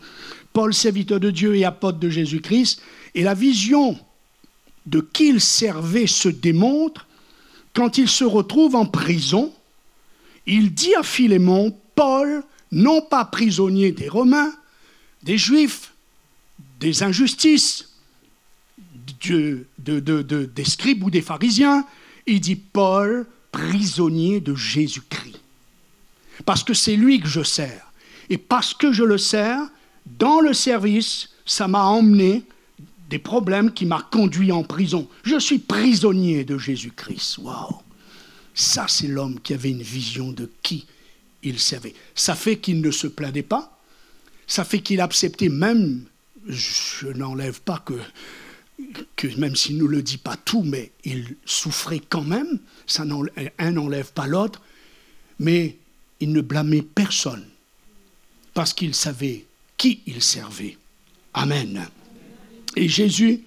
Paul, serviteur de Dieu et apôtre de Jésus-Christ, et la vision de qui il servait se démontre quand il se retrouve en prison. Il dit à Philémon, Paul, non pas prisonnier des Romains, des Juifs, des injustices, des scribes ou des pharisiens, il dit Paul, prisonnier de Jésus-Christ. Parce que c'est lui que je sers. Et parce que je le sers, dans le service, ça m'a emmené des problèmes qui m'ont conduit en prison. Je suis prisonnier de Jésus-Christ. Waouh! Ça, c'est l'homme qui avait une vision de qui il servait. Ça fait qu'il ne se plaignait pas. Ça fait qu'il acceptait même, je n'enlève pas que même s'il ne nous le dit pas tout, mais il souffrait quand même. Un n'enlève pas l'autre. Mais il ne blâmait personne. Parce qu'il savait qui il servait. Amen. Et Jésus,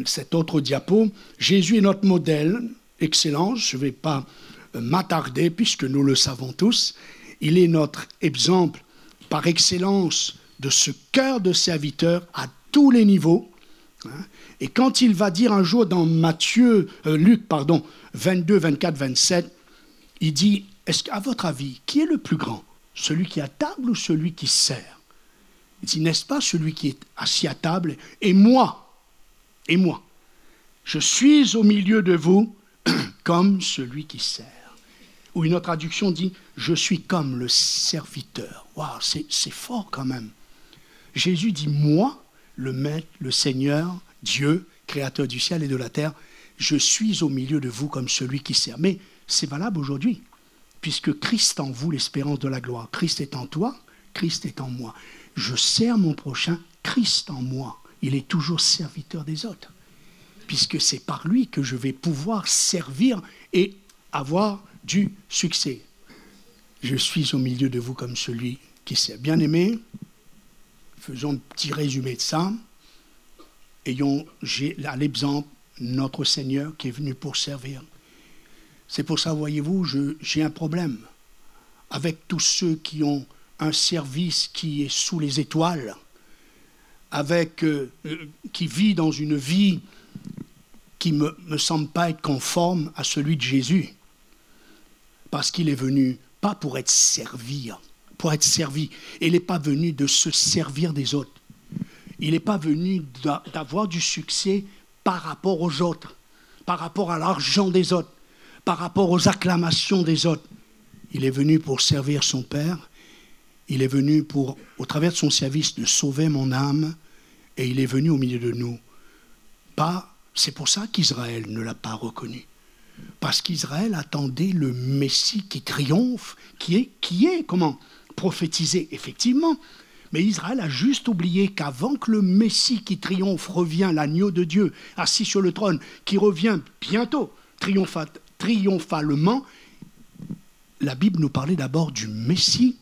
cet autre diapo, Jésus est notre modèle excellent. Je ne vais pas m'attarder puisque nous le savons tous. Il est notre exemple par excellence de ce cœur de serviteur à tous les niveaux. Et quand il va dire un jour dans Luc 22, 24, 27, il dit, est-ce qu'à votre avis, qui est le plus grand? Celui qui est à table ou celui qui sert? Il dit, n'est-ce pas celui qui est assis à table? Et moi, je suis au milieu de vous comme celui qui sert. Ou une autre traduction dit, je suis comme le serviteur. Waouh, c'est fort quand même. Jésus dit, moi, le Maître, le Seigneur, Dieu, créateur du ciel et de la terre, je suis au milieu de vous comme celui qui sert. Mais c'est valable aujourd'hui, puisque Christ en vous, l'espérance de la gloire. Christ est en toi, Christ est en moi. Je sers mon prochain, Christ en moi. Il est toujours serviteur des autres, puisque c'est par lui que je vais pouvoir servir et avoir du succès. Je suis au milieu de vous comme celui qui sert. Bien-aimés, faisons un petit résumé de ça. J'ai à l'exemple notre Seigneur qui est venu pour servir. C'est pour ça, voyez-vous, j'ai un problème avec tous ceux qui ont un service qui est sous les étoiles, qui vit dans une vie qui ne me semble pas être conforme à celui de Jésus. Parce qu'il est venu, pas pour être servi. Il n'est pas venu de se servir des autres. Il n'est pas venu d'avoir du succès par rapport aux autres, par rapport à l'argent des autres, par rapport aux acclamations des autres. Il est venu pour servir son Père. Il est venu pour, au travers de son service, de sauver mon âme. Et il est venu au milieu de nous. C'est pour ça qu'Israël ne l'a pas reconnu. Parce qu'Israël attendait le Messie qui triomphe, qui est prophétisé, effectivement. Mais Israël a juste oublié qu'avant que le Messie qui triomphe revient, l'agneau de Dieu, assis sur le trône, qui revient bientôt, triomphalement, la Bible nous parlait d'abord du Messie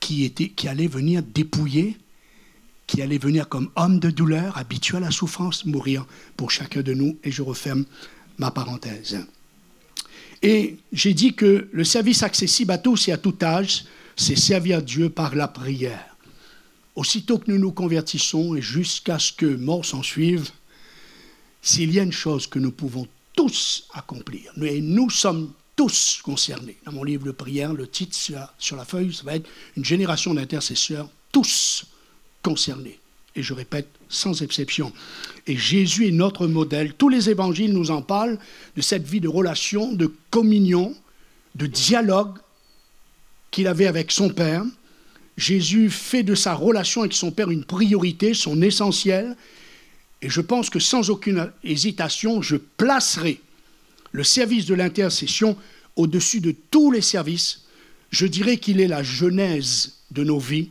qui allait venir dépouiller, qui allait venir comme homme de douleur, habitué à la souffrance, mourir pour chacun de nous. Et je referme ma parenthèse. Et j'ai dit que le service accessible à tous et à tout âge, c'est servir Dieu par la prière. Aussitôt que nous nous convertissons et jusqu'à ce que mort s'en suive, s'il y a une chose que nous pouvons tous accomplir, et nous sommes tous concernés. Dans mon livre de prière, le titre sur la feuille, ça va être « Une génération d'intercesseurs, tous concernés ». Et je répète, sans exception. Et Jésus est notre modèle. Tous les évangiles nous en parlent, de cette vie de relation, de communion, de dialogue qu'il avait avec son Père. Jésus fait de sa relation avec son Père une priorité, son essentiel. Et je pense que sans aucune hésitation, je placerai le service de l'intercession au-dessus de tous les services. Je dirais qu'il est la genèse de nos vies.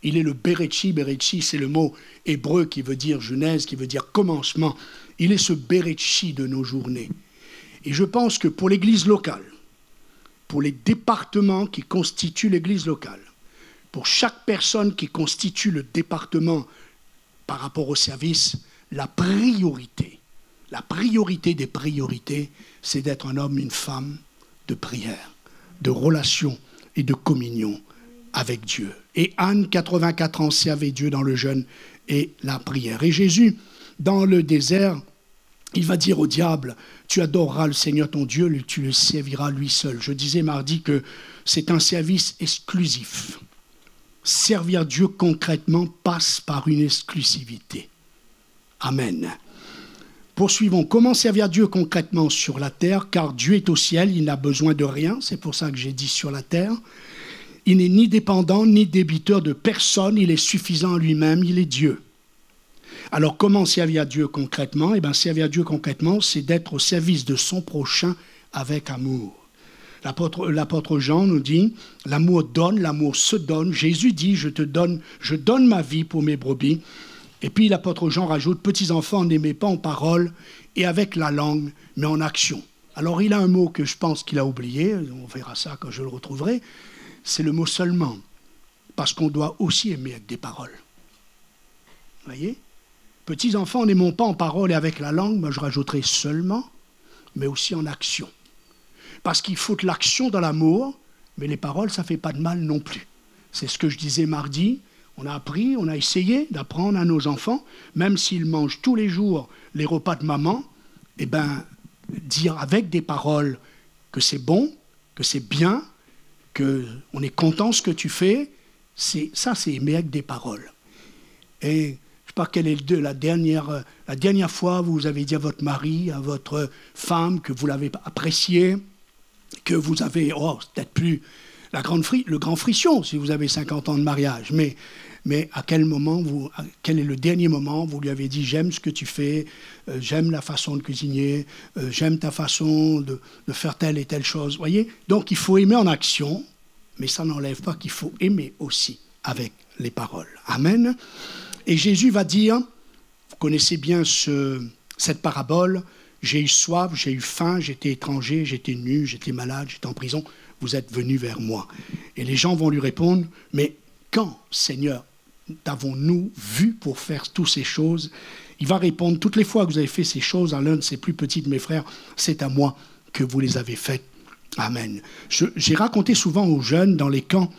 Il est le Berechi. Berechi, c'est le mot hébreu qui veut dire genèse, qui veut dire commencement. Il est ce Berechi de nos journées. Et je pense que pour l'Église locale, pour les départements qui constituent l'Église locale, pour chaque personne qui constitue le département par rapport au service, la priorité des priorités, c'est d'être un homme, une femme de prière, de relation et de communion avec Dieu. Et Anne, 84 ans, servait Dieu dans le jeûne et la prière. Et Jésus, dans le désert, il va dire au diable, tu adoreras le Seigneur ton Dieu, tu le serviras lui seul. Je disais mardi que c'est un service exclusif. Servir Dieu concrètement passe par une exclusivité. Amen. Poursuivons. Comment servir Dieu concrètement sur la terre? Car Dieu est au ciel, il n'a besoin de rien. C'est pour ça que j'ai dit sur la terre. Il n'est ni dépendant, ni débiteur de personne. Il est suffisant en lui-même, il est Dieu. Alors, comment servir Dieu concrètement? Eh bien, servir Dieu concrètement, c'est d'être au service de son prochain avec amour. L'apôtre Jean nous dit, l'amour donne, l'amour se donne. Jésus dit, je donne ma vie pour mes brebis. Et puis l'apôtre Jean rajoute, petits enfants, n'aimez pas en parole et avec la langue, mais en action. Alors il a un mot que je pense qu'il a oublié, on verra ça quand je le retrouverai, c'est le mot seulement. Parce qu'on doit aussi aimer avec des paroles. Voyez? Petits enfants, n'aimons pas en parole et avec la langue, moi je rajouterai seulement, mais aussi en action. Parce qu'il faut de l'action dans l'amour, mais les paroles, ça ne fait pas de mal non plus. C'est ce que je disais mardi. On a appris, on a essayé d'apprendre à nos enfants, même s'ils mangent tous les jours les repas de maman, eh ben, dire avec des paroles que c'est bon, que c'est bien, qu'on est content ce que tu fais, c'est aimer avec des paroles. Et je ne sais pas quelle est la dernière fois vous avez dit à votre mari, à votre femme, que vous l'avez apprécié, que vous avez, c'est peut-être plus le grand frisson si vous avez 50 ans de mariage, mais à quel est le dernier moment où vous lui avez dit j'aime ce que tu fais, j'aime la façon de cuisiner, j'aime ta façon de faire telle et telle chose, voyez? Donc il faut aimer en action, mais ça n'enlève pas qu'il faut aimer aussi avec les paroles. Amen. Et Jésus va dire, vous connaissez bien cette parabole, j'ai eu soif, j'ai eu faim, j'étais étranger, j'étais nu, j'étais malade, j'étais en prison, vous êtes venus vers moi. Et les gens vont lui répondre, mais quand, Seigneur, t'avons-nous vu pour faire toutes ces choses? Il va répondre, toutes les fois que vous avez fait ces choses à l'un de ces plus petits de mes frères, c'est à moi que vous les avez faites. Amen. J'ai raconté souvent aux jeunes dans les camps,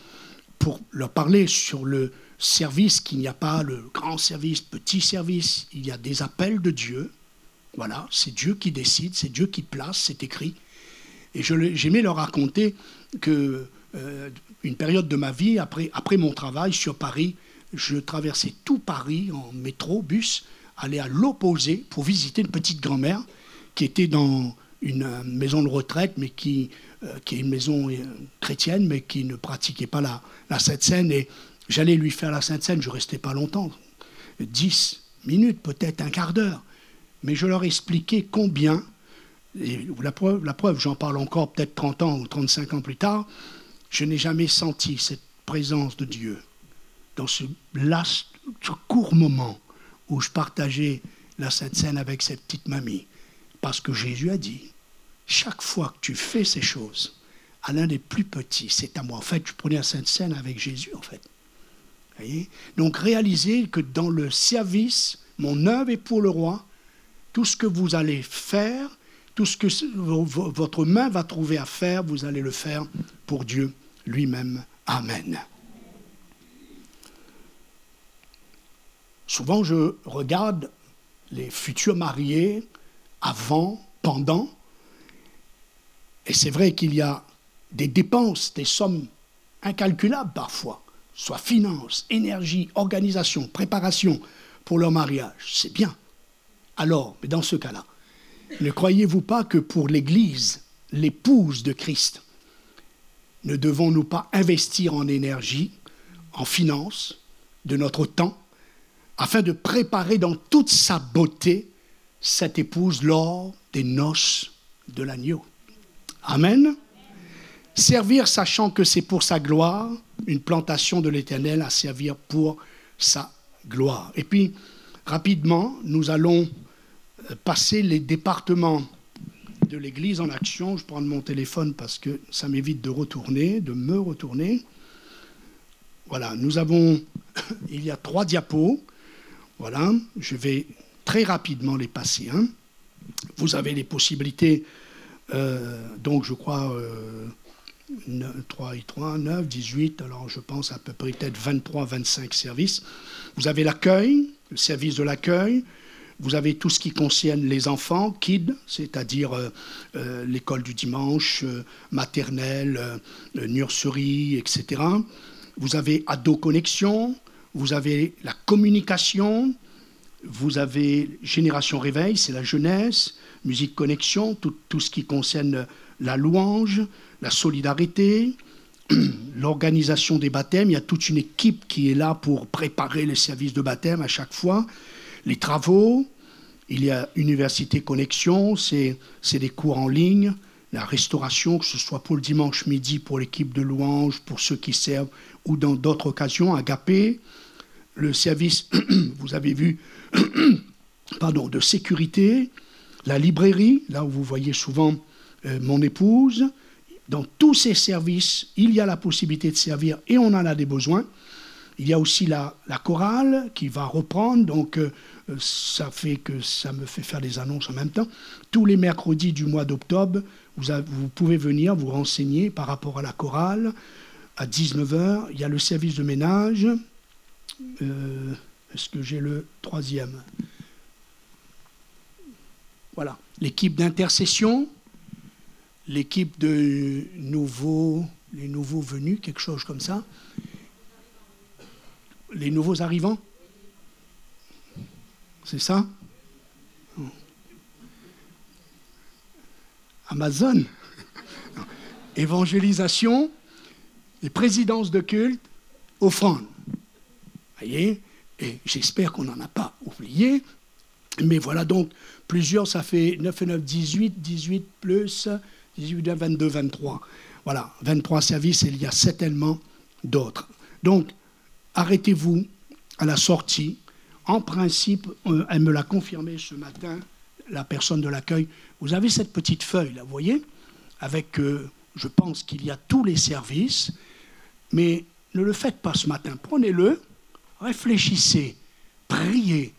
pour leur parler sur le service, qu'il n'y a pas le grand service, petit service, il y a des appels de Dieu. Voilà, c'est Dieu qui décide, c'est Dieu qui place, c'est écrit. Et j'aimais leur raconter que une période de ma vie, après mon travail sur Paris, je traversais tout Paris en métro, bus, aller à l'opposé pour visiter une petite grand-mère qui était dans une maison de retraite, mais qui est une maison chrétienne, mais qui ne pratiquait pas la Sainte Seine. Et j'allais lui faire la Sainte Seine, je ne restais pas longtemps, 10 minutes, peut-être un quart d'heure. Mais je leur expliquais combien, et la preuve, j'en parle encore peut-être 30 ans ou 35 ans plus tard, je n'ai jamais senti cette présence de Dieu dans ce court moment où je partageais la Sainte Seine avec cette petite mamie. Parce que Jésus a dit, chaque fois que tu fais ces choses, à l'un des plus petits, c'est à moi. En fait, je prenais la Sainte Seine avec Jésus, en fait. Vous voyez? Donc, réalisez que dans le service, mon œuvre est pour le roi. Tout ce que vous allez faire, tout ce que votre main va trouver à faire, vous allez le faire pour Dieu lui-même. Amen. Souvent, je regarde les futurs mariés avant, pendant, et c'est vrai qu'il y a des dépenses, des sommes incalculables parfois, soit finances, énergie, organisation, préparation pour leur mariage. C'est bien. Alors, mais dans ce cas-là, ne croyez-vous pas que pour l'Église, l'épouse de Christ, ne devons-nous pas investir en énergie, en finances, de notre temps, afin de préparer dans toute sa beauté cette épouse lors des noces de l'agneau? Amen. Servir sachant que c'est pour sa gloire, une plantation de l'Éternel à servir pour sa gloire. Et puis, rapidement, nous allons passer les départements de l'Église en action. Je prends mon téléphone parce que ça m'évite de me retourner. Voilà, il y a 3 diapos. Voilà, je vais très rapidement les passer. Vous avez les possibilités, donc je crois 3 et 3, 9, 18, alors je pense à peu près peut-être 23, 25 services. Vous avez l'accueil, le service de l'accueil. Vous avez tout ce qui concerne les enfants, kids, c'est-à-dire l'école du dimanche, maternelle, nurserie, etc. Vous avez ado connexion, vous avez la communication, vous avez génération réveil, c'est la jeunesse, musique connexion, tout ce qui concerne la louange, la solidarité, l'organisation des baptêmes. Il y a toute une équipe qui est là pour préparer les services de baptême à chaque fois. Les travaux, il y a Université Connexion, c'est des cours en ligne, la restauration, que ce soit pour le dimanche midi, pour l'équipe de louange, pour ceux qui servent, ou dans d'autres occasions, Agapé, le service, vous avez vu, de sécurité, la librairie, là où vous voyez souvent mon épouse. Dans tous ces services, il y a la possibilité de servir et on en a des besoins. Il y a aussi la chorale qui va reprendre, donc ça fait que ça me fait faire des annonces en même temps. Tous les mercredis du mois d'octobre, vous pouvez venir vous renseigner par rapport à la chorale. À 19h, il y a le service de ménage. Est-ce que j'ai le troisième? Voilà, l'équipe d'intercession, l'équipe de les nouveaux venus, quelque chose comme ça. Les nouveaux arrivants, c'est ça? Amazon. Évangélisation, les présidences de culte, offrande. Voyez? Et j'espère qu'on n'en a pas oublié. Mais voilà donc, plusieurs, ça fait 9 et 9, 18, 18 plus 18, 22, 23. Voilà, 23 services et il y a certainement d'autres. Donc, arrêtez-vous à la sortie. En principe, elle me l'a confirmé ce matin, la personne de l'accueil. Vous avez cette petite feuille, là, vous voyez, avec, je pense qu'il y a tous les services, mais ne le faites pas ce matin. Prenez-le, réfléchissez, priez.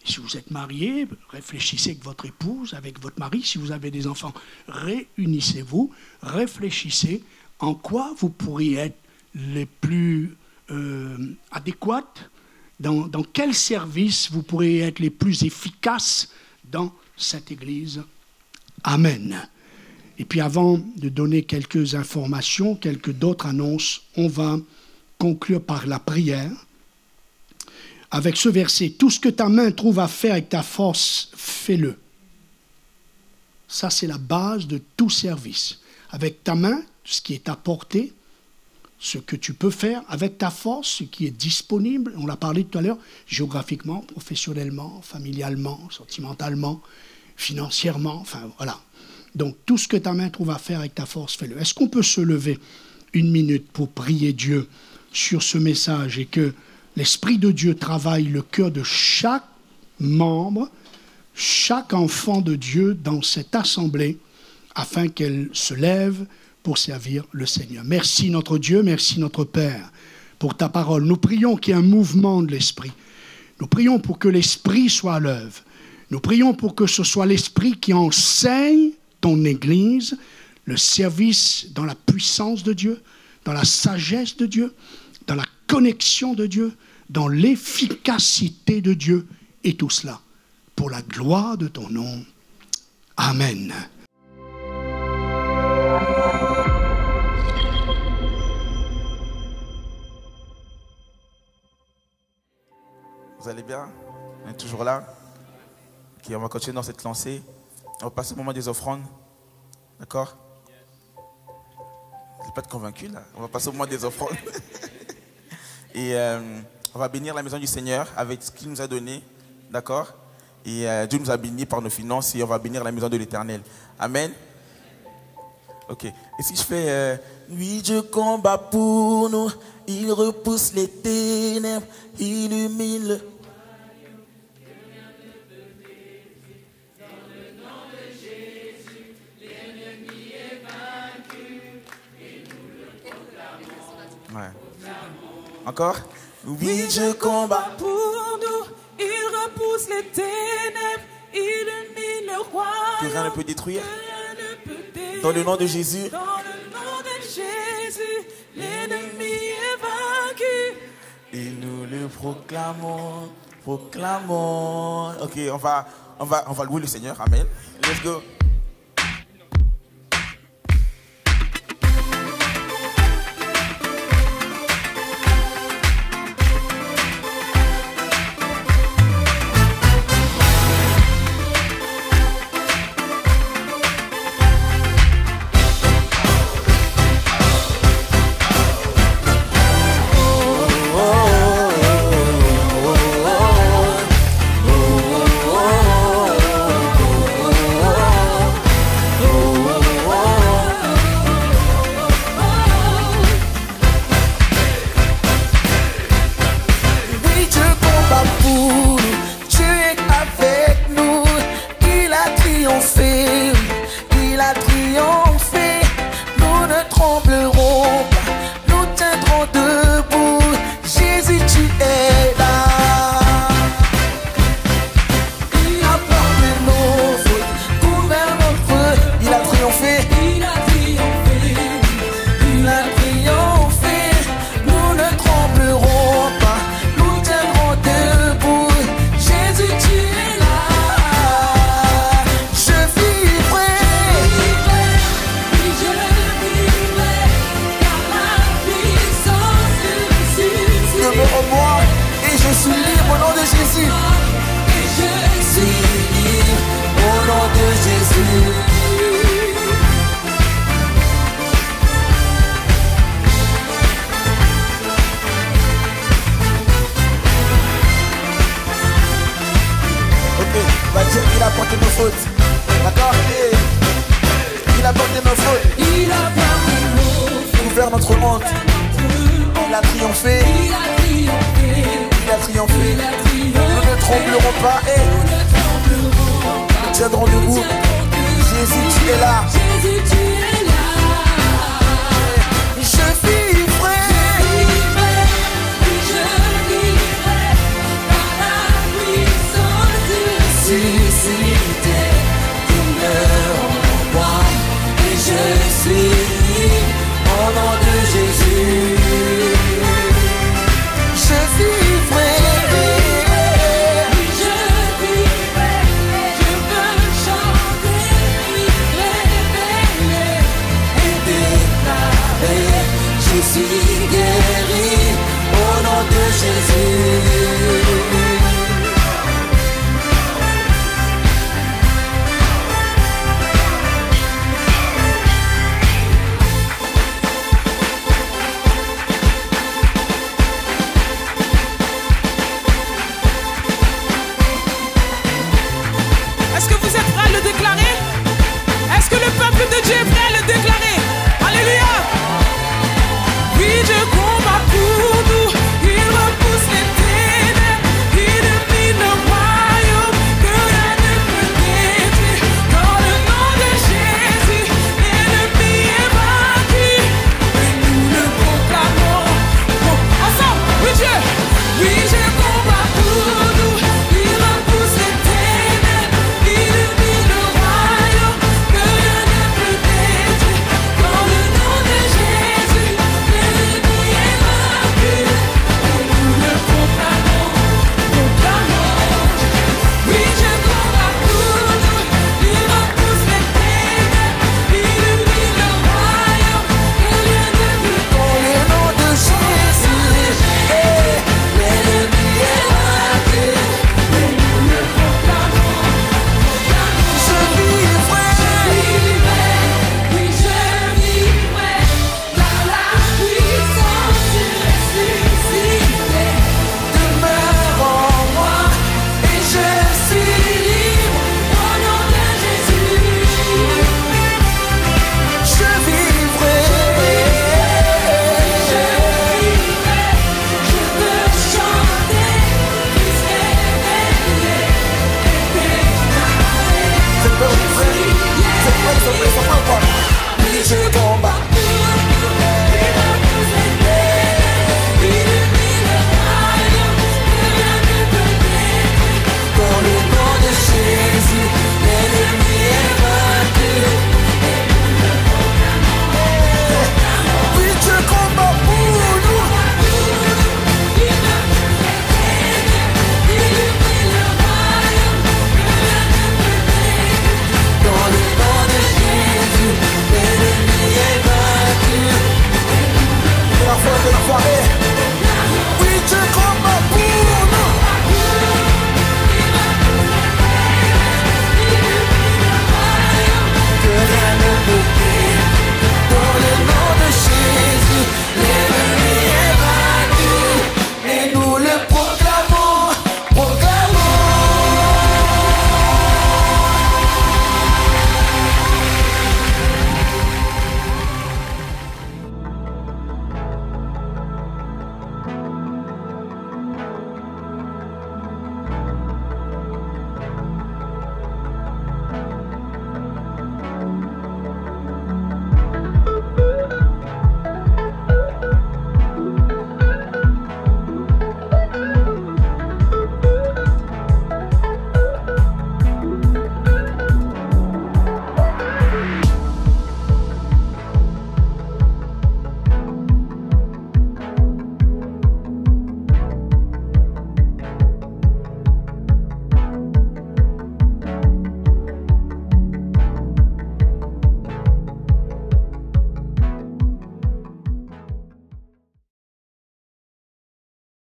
Si vous êtes marié, réfléchissez avec votre épouse, avec votre mari. Si vous avez des enfants, réunissez-vous, réfléchissez en quoi vous pourriez être les plus adéquates, dans quel service vous pourriez être les plus efficaces dans cette Église. Amen. Et puis avant de donner quelques informations, quelques d'autres annonces, on va conclure par la prière. Avec ce verset, tout ce que ta main trouve à faire avec ta force, fais-le. Ça, c'est la base de tout service. Avec ta main, ce qui est à portée, ce que tu peux faire. Avec ta force, ce qui est disponible, on l'a parlé tout à l'heure, géographiquement, professionnellement, familialement, sentimentalement, financièrement, enfin voilà. Donc, tout ce que ta main trouve à faire avec ta force, fais-le. Est-ce qu'on peut se lever une minute pour prier Dieu sur ce message et que l'Esprit de Dieu travaille le cœur de chaque membre, chaque enfant de Dieu dans cette assemblée, afin qu'elle se lève pour servir le Seigneur. Merci notre Dieu, merci notre Père pour ta parole. Nous prions qu'il y ait un mouvement de l'Esprit. Nous prions pour que l'Esprit soit à l'œuvre. Nous prions pour que ce soit l'Esprit qui enseigne ton Église, le service dans la puissance de Dieu, dans la sagesse de Dieu, dans la connexion de Dieu, dans l'efficacité de Dieu, et tout cela pour la gloire de ton nom. Amen. Vous allez bien? On est toujours là? Ok, on va continuer dans cette lancée. On va passer au moment des offrandes. D'accord? Vous n'êtes pas convaincus là? On va passer au moment des offrandes. Et on va bénir la maison du Seigneur avec ce qu'il nous a donné. D'accord? Et Dieu nous a bénis par nos finances et on va bénir la maison de l'Éternel. Amen. Ok. Et si je fais lui, Dieu combat pour nous, il repousse les ténèbres, illumine le... Ouais. Encore? Oui, Dieu combat pour nous, il repousse les ténèbres, illumine le roi. Que rien ne peut détruire. Dans le nom de Jésus. Dans le nom de Jésus, l'ennemi est vaincu. Et nous le proclamons, proclamons. Ok, on va louer le Seigneur. Amen. Let's go. Nous ne tremblerons pas, nous tiendrons debout. Jésus Il a porté nos fautes. Il a porté nos fautes. Couvert notre honte. Il a triomphé. Il a triomphé. Il a triomphé. Il a triomphé. Nous ne tremblerons pas. Nous tiendrons debout. Jésus, tu es là. Jésus, tu es là. Je vivrai. Je vivrai par la puissance du ressuscité. Demeure en moi et je suis libre au nom de Jésus. Je vivrai. Je vivrai. Je veux chanter, révéler et déclarer. Je suis guéri au nom de Jésus.